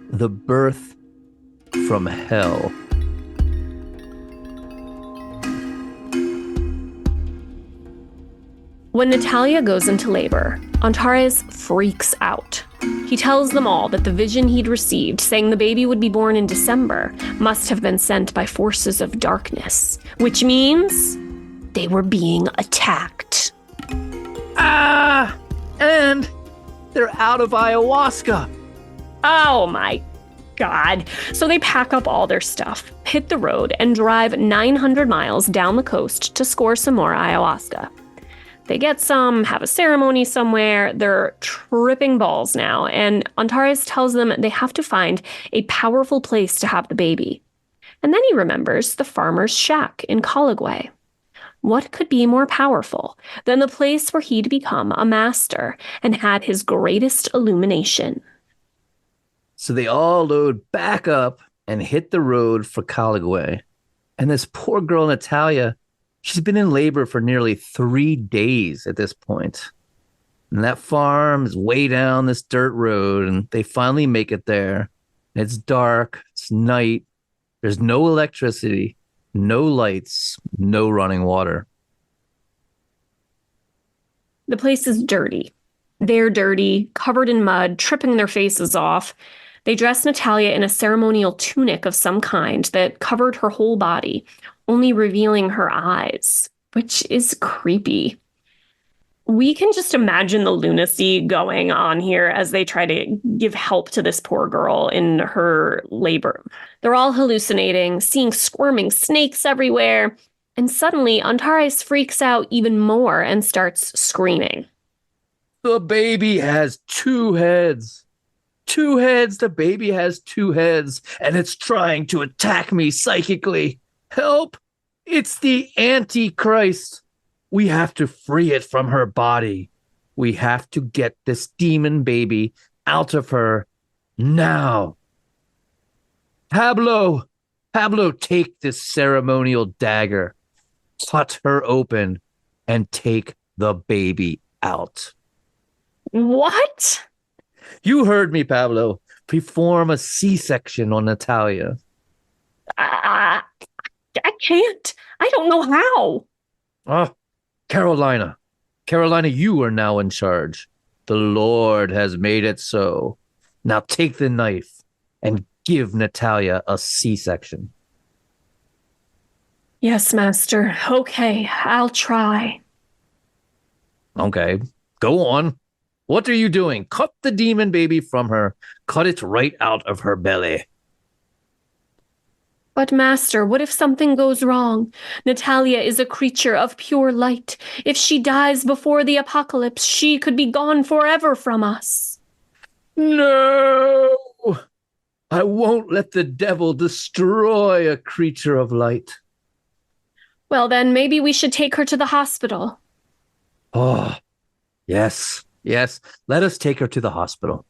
The Birth from Hell. When Natalia goes into labor, Antares freaks out. He tells them all that the vision he'd received, saying the baby would be born in December, must have been sent by forces of darkness, which means they were being attacked. And they're out of ayahuasca. Oh my God. So they pack up all their stuff, hit the road, and drive 900 miles down the coast to score some more ayahuasca. They get some, have a ceremony somewhere. They're tripping balls now, and Antares tells them they have to find a powerful place to have the baby. And then he remembers the farmer's shack in Caligway. What could be more powerful than the place where he'd become a master and had his greatest illumination? So they all load back up and hit the road for Caligway. And this poor girl, Natalia, she's been in labor for nearly 3 days at this point. And that farm is way down this dirt road, and they finally make it there. It's dark, it's night, there's no electricity, no lights, no running water. The place is dirty. They're dirty, covered in mud, tripping their faces off. They dress Natalia in a ceremonial tunic of some kind that covered her whole body, only revealing her eyes, which is creepy. We can just imagine the lunacy going on here as they try to give help to this poor girl in her labor. They're all hallucinating, seeing squirming snakes everywhere, and suddenly Antares freaks out even more and starts screaming. The baby has 2 heads. 2 heads. The baby has 2 heads, and it's trying to attack me psychically. Help! It's the Antichrist. We have to free it from her body. We have to get this demon baby out of her now. Pablo, take this ceremonial dagger, cut her open, and take the baby out. What? You heard me, Pablo. Perform a C-section on Natalia. I can't. I don't know how. Oh, Carolina, you are now in charge. The Lord has made it so. Now take the knife and give Natalia a C-section. Yes, Master. Okay, I'll try. Okay, go on. What are you doing? Cut the demon baby from her. Cut it right out of her belly. But Master, what if something goes wrong? Natalia is a creature of pure light. If she dies before the apocalypse, she could be gone forever from us. No! I won't let the devil destroy a creature of light. Well, then maybe we should take her to the hospital. Oh, yes. Let us take her to the hospital.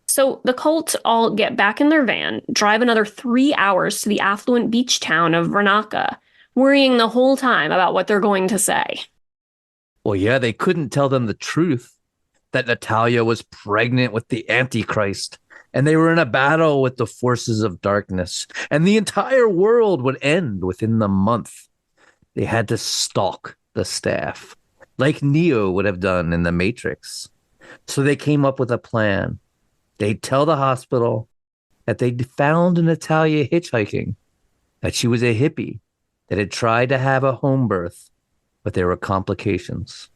So the cult all get back in their van, drive another 3 hours to the affluent beach town of Vernaka, worrying the whole time about what they're going to say. Well, yeah, they couldn't tell them the truth, that Natalia was pregnant with the Antichrist, and they were in a battle with the forces of darkness, and the entire world would end within the month. They had to stalk the staff, like Neo would have done in the Matrix. So they came up with a plan. They'd tell the hospital that they'd found Natalia hitchhiking, that she was a hippie, that had tried to have a home birth, but there were complications.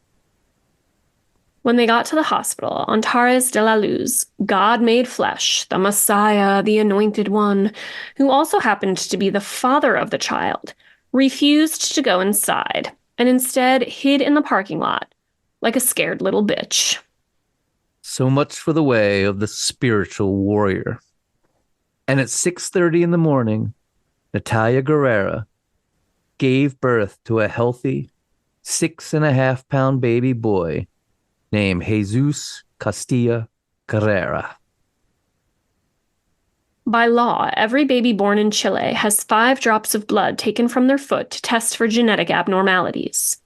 When they got to the hospital, Antares de la Luz, God made flesh, the Messiah, the Anointed One, who also happened to be the father of the child, refused to go inside and instead hid in the parking lot like a scared little bitch. So much for the way of the spiritual warrior. And at 6:30 in the morning, Natalia Guerrera gave birth to a healthy 6.5-pound baby boy named Jesus Castilla Guerrera. By law, every baby born in Chile has 5 drops of blood taken from their foot to test for genetic abnormalities.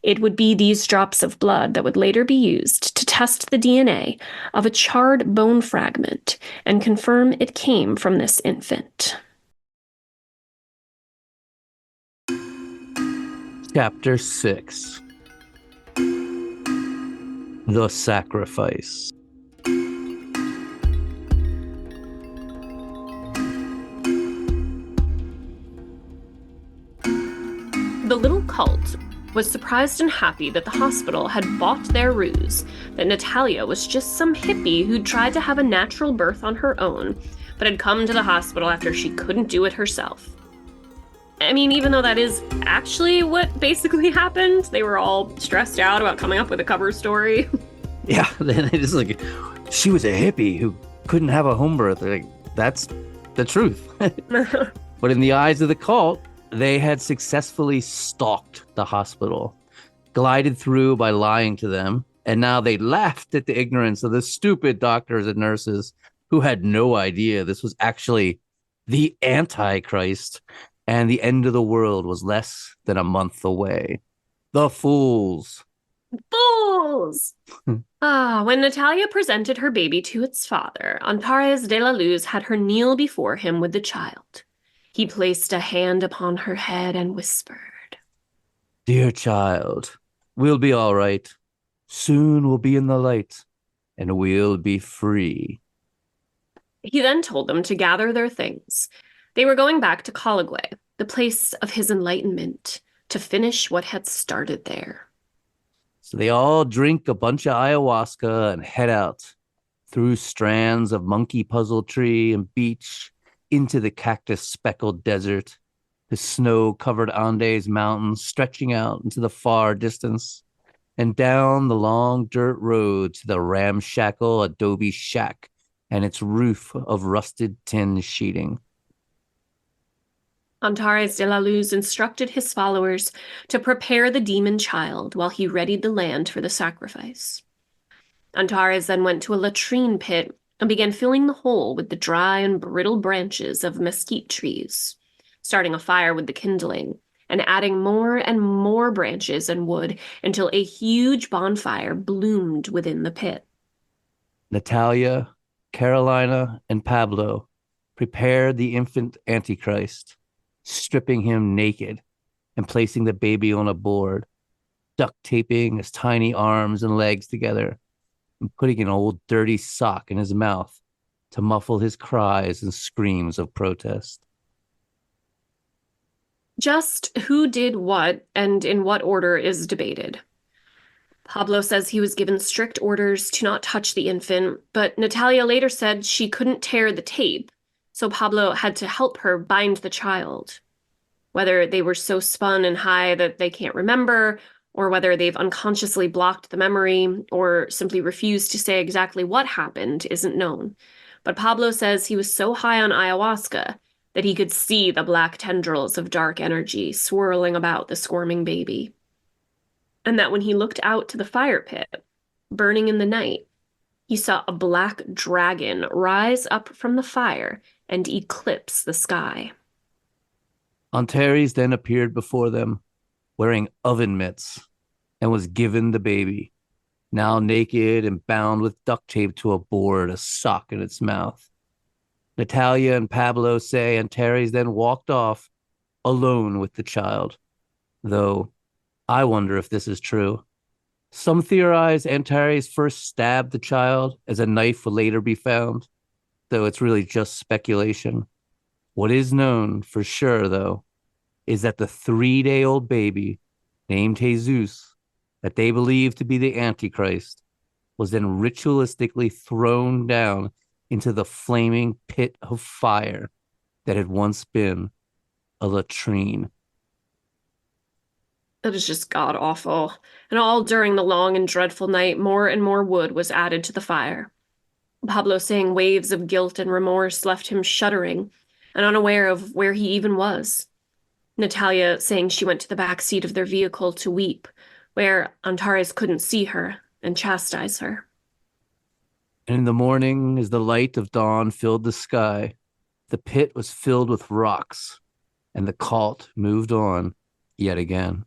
It would be these drops of blood that would later be used to test the DNA of a charred bone fragment and confirm it came from this infant. Chapter 6. The Sacrifice. The little cult was surprised and happy that the hospital had bought their ruse, that Natalia was just some hippie who'd tried to have a natural birth on her own, but had come to the hospital after she couldn't do it herself. I mean, even though that is actually what basically happened, they were all stressed out about coming up with a cover story. Yeah, then it is like, she was a hippie who couldn't have a home birth. Like, that's the truth. But in the eyes of the cult, they had successfully stalked the hospital, glided through by lying to them, and now they laughed at the ignorance of the stupid doctors and nurses who had no idea this was actually the Antichrist, and the end of the world was less than a month away. The fools. Fools! When Natalia presented her baby to its father, Antares de la Luz had her kneel before him with the child. He placed a hand upon her head and whispered, "Dear child, we'll be all right. Soon we'll be in the light, and we'll be free." He then told them to gather their things. They were going back to Caligüe, the place of his enlightenment, to finish what had started there. So they all drink a bunch of ayahuasca and head out through strands of monkey puzzle tree and beach into the cactus-speckled desert, the snow-covered Andes mountains stretching out into the far distance, and down the long dirt road to the ramshackle adobe shack and its roof of rusted tin sheeting. Antares de la Luz instructed his followers to prepare the demon child while he readied the land for the sacrifice. Antares then went to a latrine pit and began filling the hole with the dry and brittle branches of mesquite trees, starting a fire with the kindling, and adding more and more branches and wood until a huge bonfire bloomed within the pit. Natalia, Carolina, and Pablo prepared the infant Antichrist, stripping him naked and placing the baby on a board, duct taping his tiny arms and legs together, and putting an old dirty sock in his mouth to muffle his cries and screams of protest. Just who did what and in what order is debated. Pablo says he was given strict orders to not touch the infant, but Natalia later said she couldn't tear the tape, so Pablo had to help her bind the child. Whether they were so spun and high that they can't remember, or whether they've unconsciously blocked the memory, or simply refused to say exactly what happened, isn't known. But Pablo says he was so high on ayahuasca that he could see the black tendrils of dark energy swirling about the squirming baby. And that when he looked out to the fire pit, burning in the night, he saw a black dragon rise up from the fire and eclipse the sky. Antares then appeared before them, wearing oven mitts, and was given the baby, now naked and bound with duct tape to a board, a sock in its mouth. Natalia and Pablo say Antares then walked off alone with the child, though I wonder if this is true. Some theorize Antares first stabbed the child, as a knife will later be found, though it's really just speculation. What is known for sure, though, is that the 3-day-old baby, named Jesus, that they believe to be the Antichrist, was then ritualistically thrown down into the flaming pit of fire that had once been a latrine. That is just god-awful. And all during the long and dreadful night, more and more wood was added to the fire. Pablo saying waves of guilt and remorse left him shuddering and unaware of where he even was. Natalia saying she went to the back seat of their vehicle to weep, where Antares couldn't see her and chastise her. And in the morning, as the light of dawn filled the sky, the pit was filled with rocks, and the cult moved on yet again.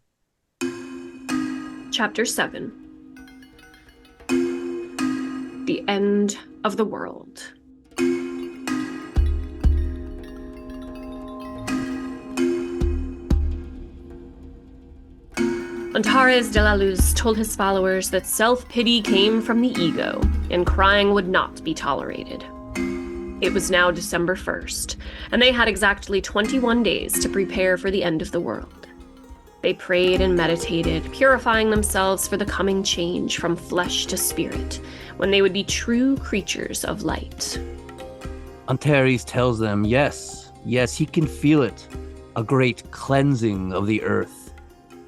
Chapter 7. The End of the World. Antares de la Luz told his followers that self-pity came from the ego, and crying would not be tolerated. It was now December 1st, and they had exactly 21 days to prepare for the end of the world. They prayed and meditated, purifying themselves for the coming change from flesh to spirit, when they would be true creatures of light. Antares tells them, yes, he can feel it, a great cleansing of the earth.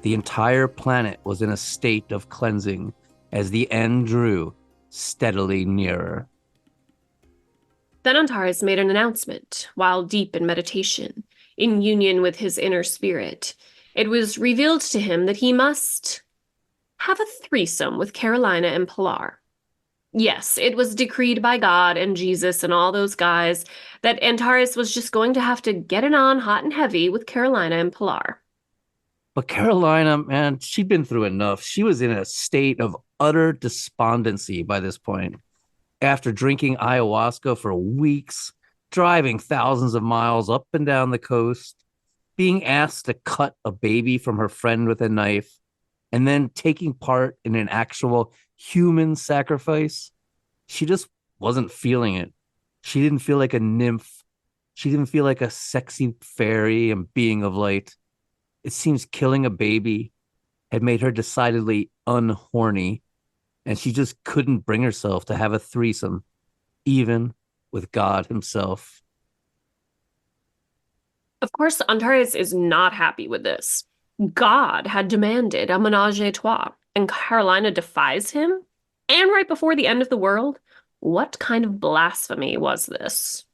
The entire planet was in a state of cleansing as the end drew steadily nearer. Then Antares made an announcement while deep in meditation, in union with his inner spirit. It was revealed to him that he must have a threesome with Carolina and Pilar. Yes, it was decreed by God and Jesus and all those guys that Antares was just going to have to get it on hot and heavy with Carolina and Pilar. But Carolina, man, she'd been through enough. She was in a state of utter despondency by this point. After drinking ayahuasca for weeks, driving thousands of miles up and down the coast, being asked to cut a baby from her friend with a knife, and then taking part in an actual human sacrifice, she just wasn't feeling it. She didn't feel like a nymph. She didn't feel like a sexy fairy and being of light. It seems killing a baby had made her decidedly unhorny, and she just couldn't bring herself to have a threesome, even with God himself. Of course, Antares is not happy with this. God had demanded a menage a trois, and Carolina defies him? And right before the end of the world? What kind of blasphemy was this?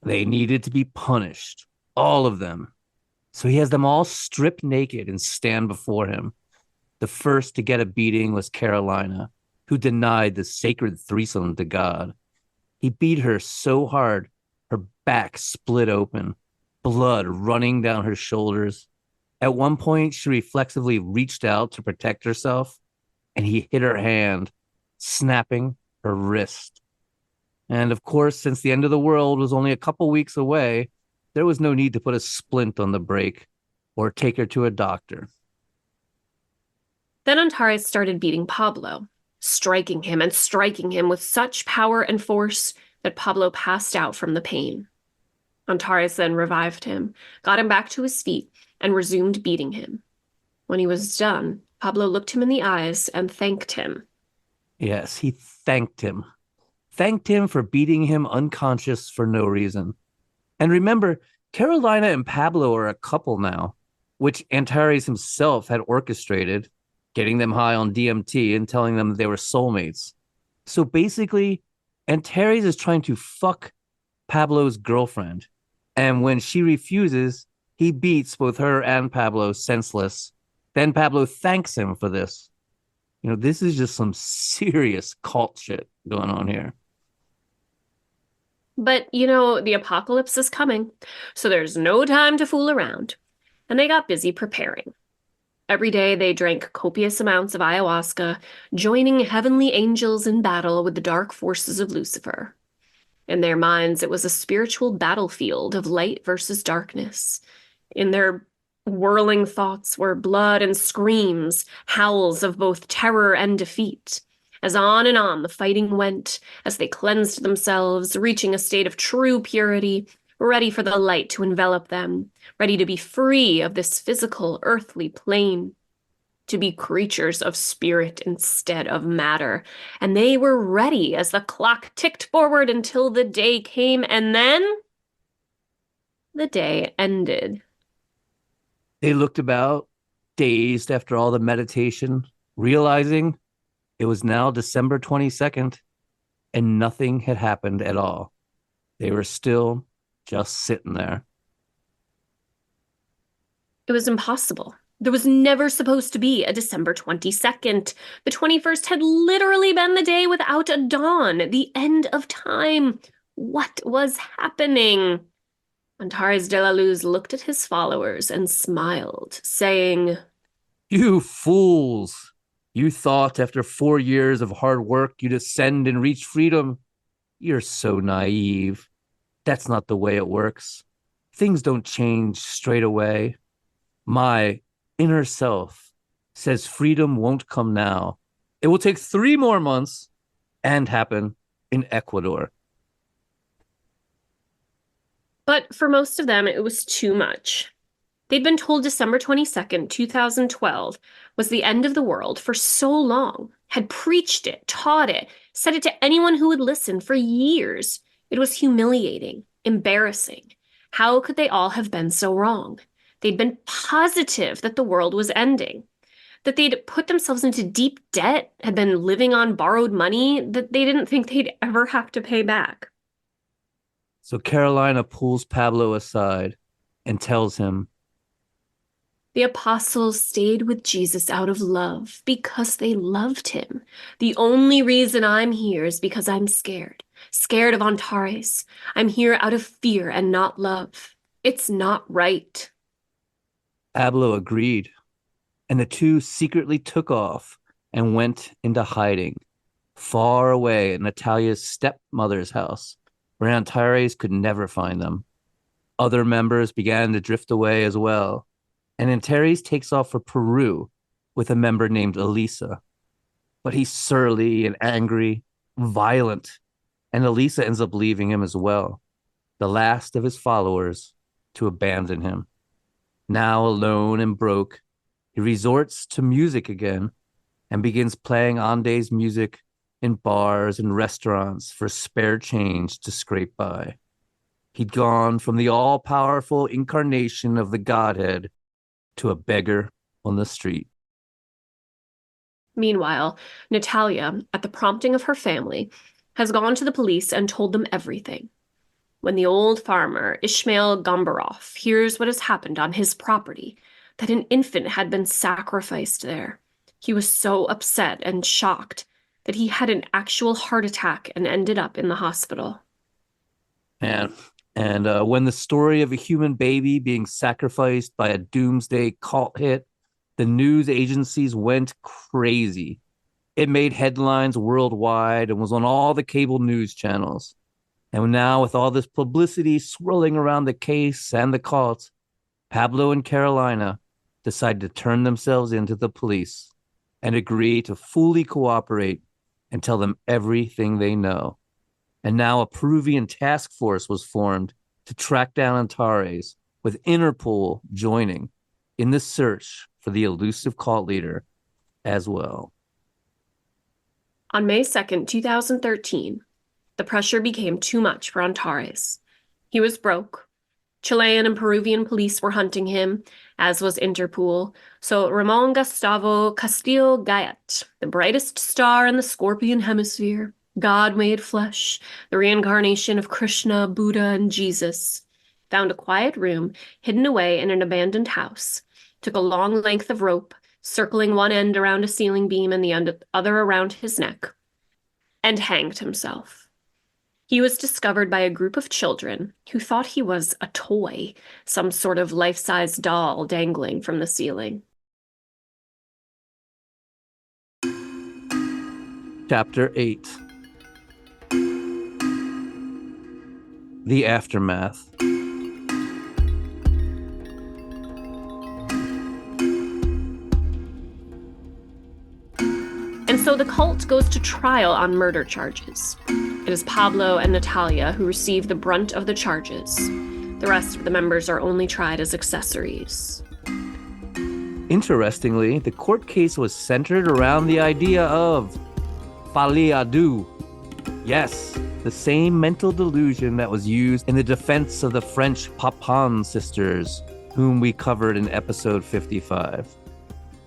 They needed to be punished, all of them. So he has them all stripped naked and stand before him. The first to get a beating was Carolina, who denied the sacred threesome to God. He beat her so hard, her back split open, blood running down her shoulders. At one point, she reflexively reached out to protect herself, and he hit her hand, snapping her wrist. And of course, since the end of the world was only a couple weeks away, there was no need to put a splint on the brake or take her to a doctor. Then Antares started beating Pablo, striking him and striking him with such power and force that Pablo passed out from the pain. Antares then revived him, got him back to his feet, and resumed beating him. When he was done, Pablo looked him in the eyes and thanked him. Yes, he thanked him. Thanked him for beating him unconscious for no reason. And remember, Carolina and Pablo are a couple now, which Antares himself had orchestrated, getting them high on DMT and telling them they were soulmates. So basically, Antares is trying to fuck Pablo's girlfriend. And when she refuses, he beats both her and Pablo senseless. Then Pablo thanks him for this. You know, this is just some serious cult shit going on here. But, the apocalypse is coming, so there's no time to fool around. And they got busy preparing. Every day they drank copious amounts of ayahuasca, joining heavenly angels in battle with the dark forces of Lucifer. In their minds, it was a spiritual battlefield of light versus darkness. In their whirling thoughts were blood and screams, howls of both terror and defeat. As on and on the fighting went, as they cleansed themselves, reaching a state of true purity, ready for the light to envelop them, ready to be free of this physical, earthly plane, to be creatures of spirit instead of matter. And they were ready as the clock ticked forward until the day came, and then the day ended. They looked about, dazed after all the meditation, realizing it was now December 22nd, and nothing had happened at all. They were still just sitting there. It was impossible. There was never supposed to be a December 22nd. The 21st had literally been the day without a dawn, the end of time. What was happening? Antares de la Luz looked at his followers and smiled, saying, You fools! You thought after 4 years of hard work you'd ascend and reach freedom. You're so naive. That's not the way it works. Things don't change straight away. My inner self says freedom won't come now. It will take 3 more months and happen in Ecuador. But for most of them, it was too much. They'd been told December 22nd, 2012 was the end of the world for so long, had preached it, taught it, said it to anyone who would listen for years. It was humiliating, embarrassing. How could they all have been so wrong? They'd been positive that the world was ending, that they'd put themselves into deep debt, had been living on borrowed money that they didn't think they'd ever have to pay back. So Carolina pulls Pablo aside and tells him, The apostles stayed with Jesus out of love because they loved him. The only reason I'm here is because I'm scared. Scared of Antares. I'm here out of fear and not love. It's not right. Pablo agreed, and the two secretly took off and went into hiding, far away at Natalia's stepmother's house, where Antares could never find them. Other members began to drift away as well, and Antares takes off for Peru with a member named Elisa. But he's surly and angry, violent, and Elisa ends up leaving him as well, the last of his followers to abandon him. Now alone and broke, he resorts to music again and begins playing Ande's music in bars and restaurants for spare change to scrape by. He'd gone from the all-powerful incarnation of the Godhead to a beggar on the street. Meanwhile, Natalia, at the prompting of her family, has gone to the police and told them everything. When the old farmer, Ishmael Gombarov, hears what has happened on his property, that an infant had been sacrificed there, he was so upset and shocked that he had an actual heart attack and ended up in the hospital. And when the story of a human baby being sacrificed by a doomsday cult hit, the news agencies went crazy. It made headlines worldwide and was on all the cable news channels. And now, with all this publicity swirling around the case and the cult, Pablo and Carolina decide to turn themselves into the police and agree to fully cooperate and tell them everything they know. And now a Peruvian task force was formed to track down Antares, with Interpol joining in the search for the elusive cult leader as well. On May 2nd, 2013, the pressure became too much for Antares. He was broke. Chilean and Peruvian police were hunting him, as was Interpol. So Ramon Gustavo Castillo Gayet, the brightest star in the Scorpion hemisphere, God made flesh, the reincarnation of Krishna, Buddha, and Jesus, found a quiet room hidden away in an abandoned house, took a long length of rope, circling one end around a ceiling beam and the other around his neck, and hanged himself. He was discovered by a group of children who thought he was a toy, some sort of life-size doll dangling from the ceiling. Chapter 8. The Aftermath. And so the cult goes to trial on murder charges. It is Pablo and Natalia who receive the brunt of the charges. The rest of the members are only tried as accessories. Interestingly, the court case was centered around the idea of folie à deux. Yes, the same mental delusion that was used in the defense of the French Papin sisters, whom we covered in episode 55.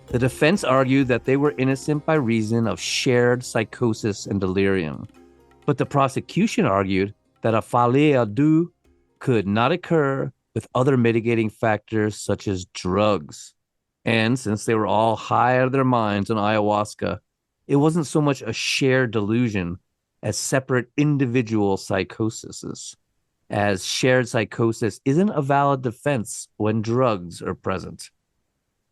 The defense argued that they were innocent by reason of shared psychosis and delirium. But the prosecution argued that a folie à deux could not occur with other mitigating factors such as drugs. And since they were all high out of their minds on ayahuasca, it wasn't so much a shared delusion as separate individual psychoses, as shared psychosis isn't a valid defense when drugs are present.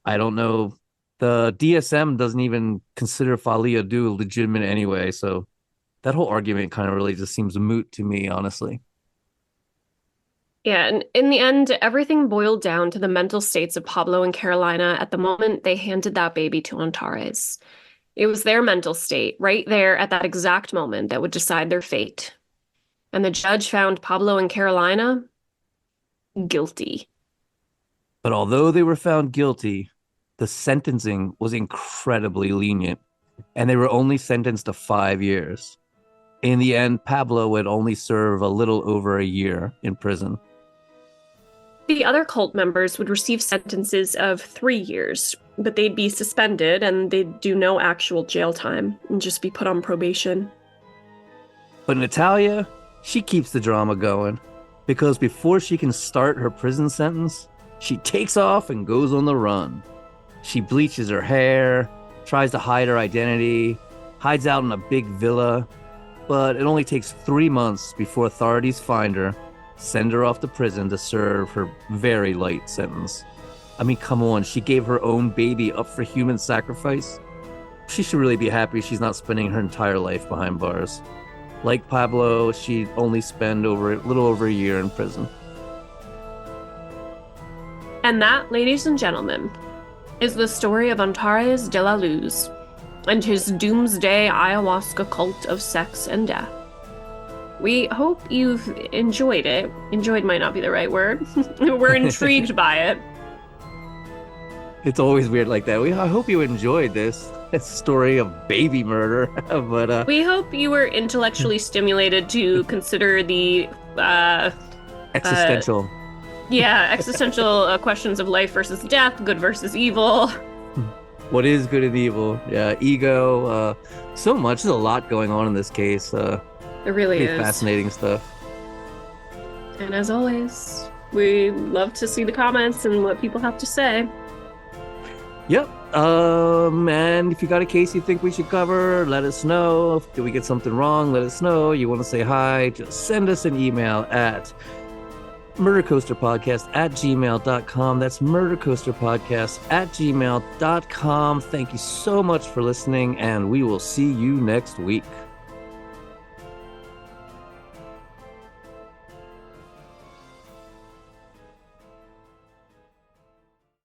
I don't know The DSM doesn't even consider folie à deux legitimate anyway, so that whole argument kind of really just seems moot to me, honestly. Yeah, and in the end, everything boiled down to the mental states of Pablo and Carolina at the moment they handed that baby to Antares. It was their mental state, right there at that exact moment, that would decide their fate. And the judge found Pablo and Carolina guilty. But although they were found guilty, the sentencing was incredibly lenient, and they were only sentenced to 5 years. In the end, Pablo would only serve a little over a year in prison. The other cult members would receive sentences of 3 years, but they'd be suspended and they'd do no actual jail time and just be put on probation. But Natalia, she keeps the drama going, because before she can start her prison sentence, she takes off and goes on the run. She bleaches her hair, tries to hide her identity, hides out in a big villa, but it only takes 3 months before authorities find her, send her off to prison to serve her very light sentence. I mean, come on, she gave her own baby up for human sacrifice. She should really be happy she's not spending her entire life behind bars. Like Pablo, she'd only spend a little over a year in prison. And that, ladies and gentlemen, is the story of Antares de la Luz and his doomsday ayahuasca cult of sex and death. We hope you've enjoyed it. Enjoyed might not be the right word. We're intrigued by it. It's always weird like that. I hope you enjoyed this story of baby murder. But we hope you were intellectually stimulated to consider the existential. Existential questions of life versus death, good versus evil. What is good and evil? Yeah, ego. So much. There's a lot going on in this case. It really is fascinating stuff. And as always, we love to see the comments and what people have to say. Yep. And if you got a case you think we should cover, let us know. Did we get something wrong? Let us know. You want to say hi? Just send us an email at murdercoasterpodcast@gmail.com. That's murdercoasterpodcast@gmail.com. Thank you so much for listening, and we will see you next week.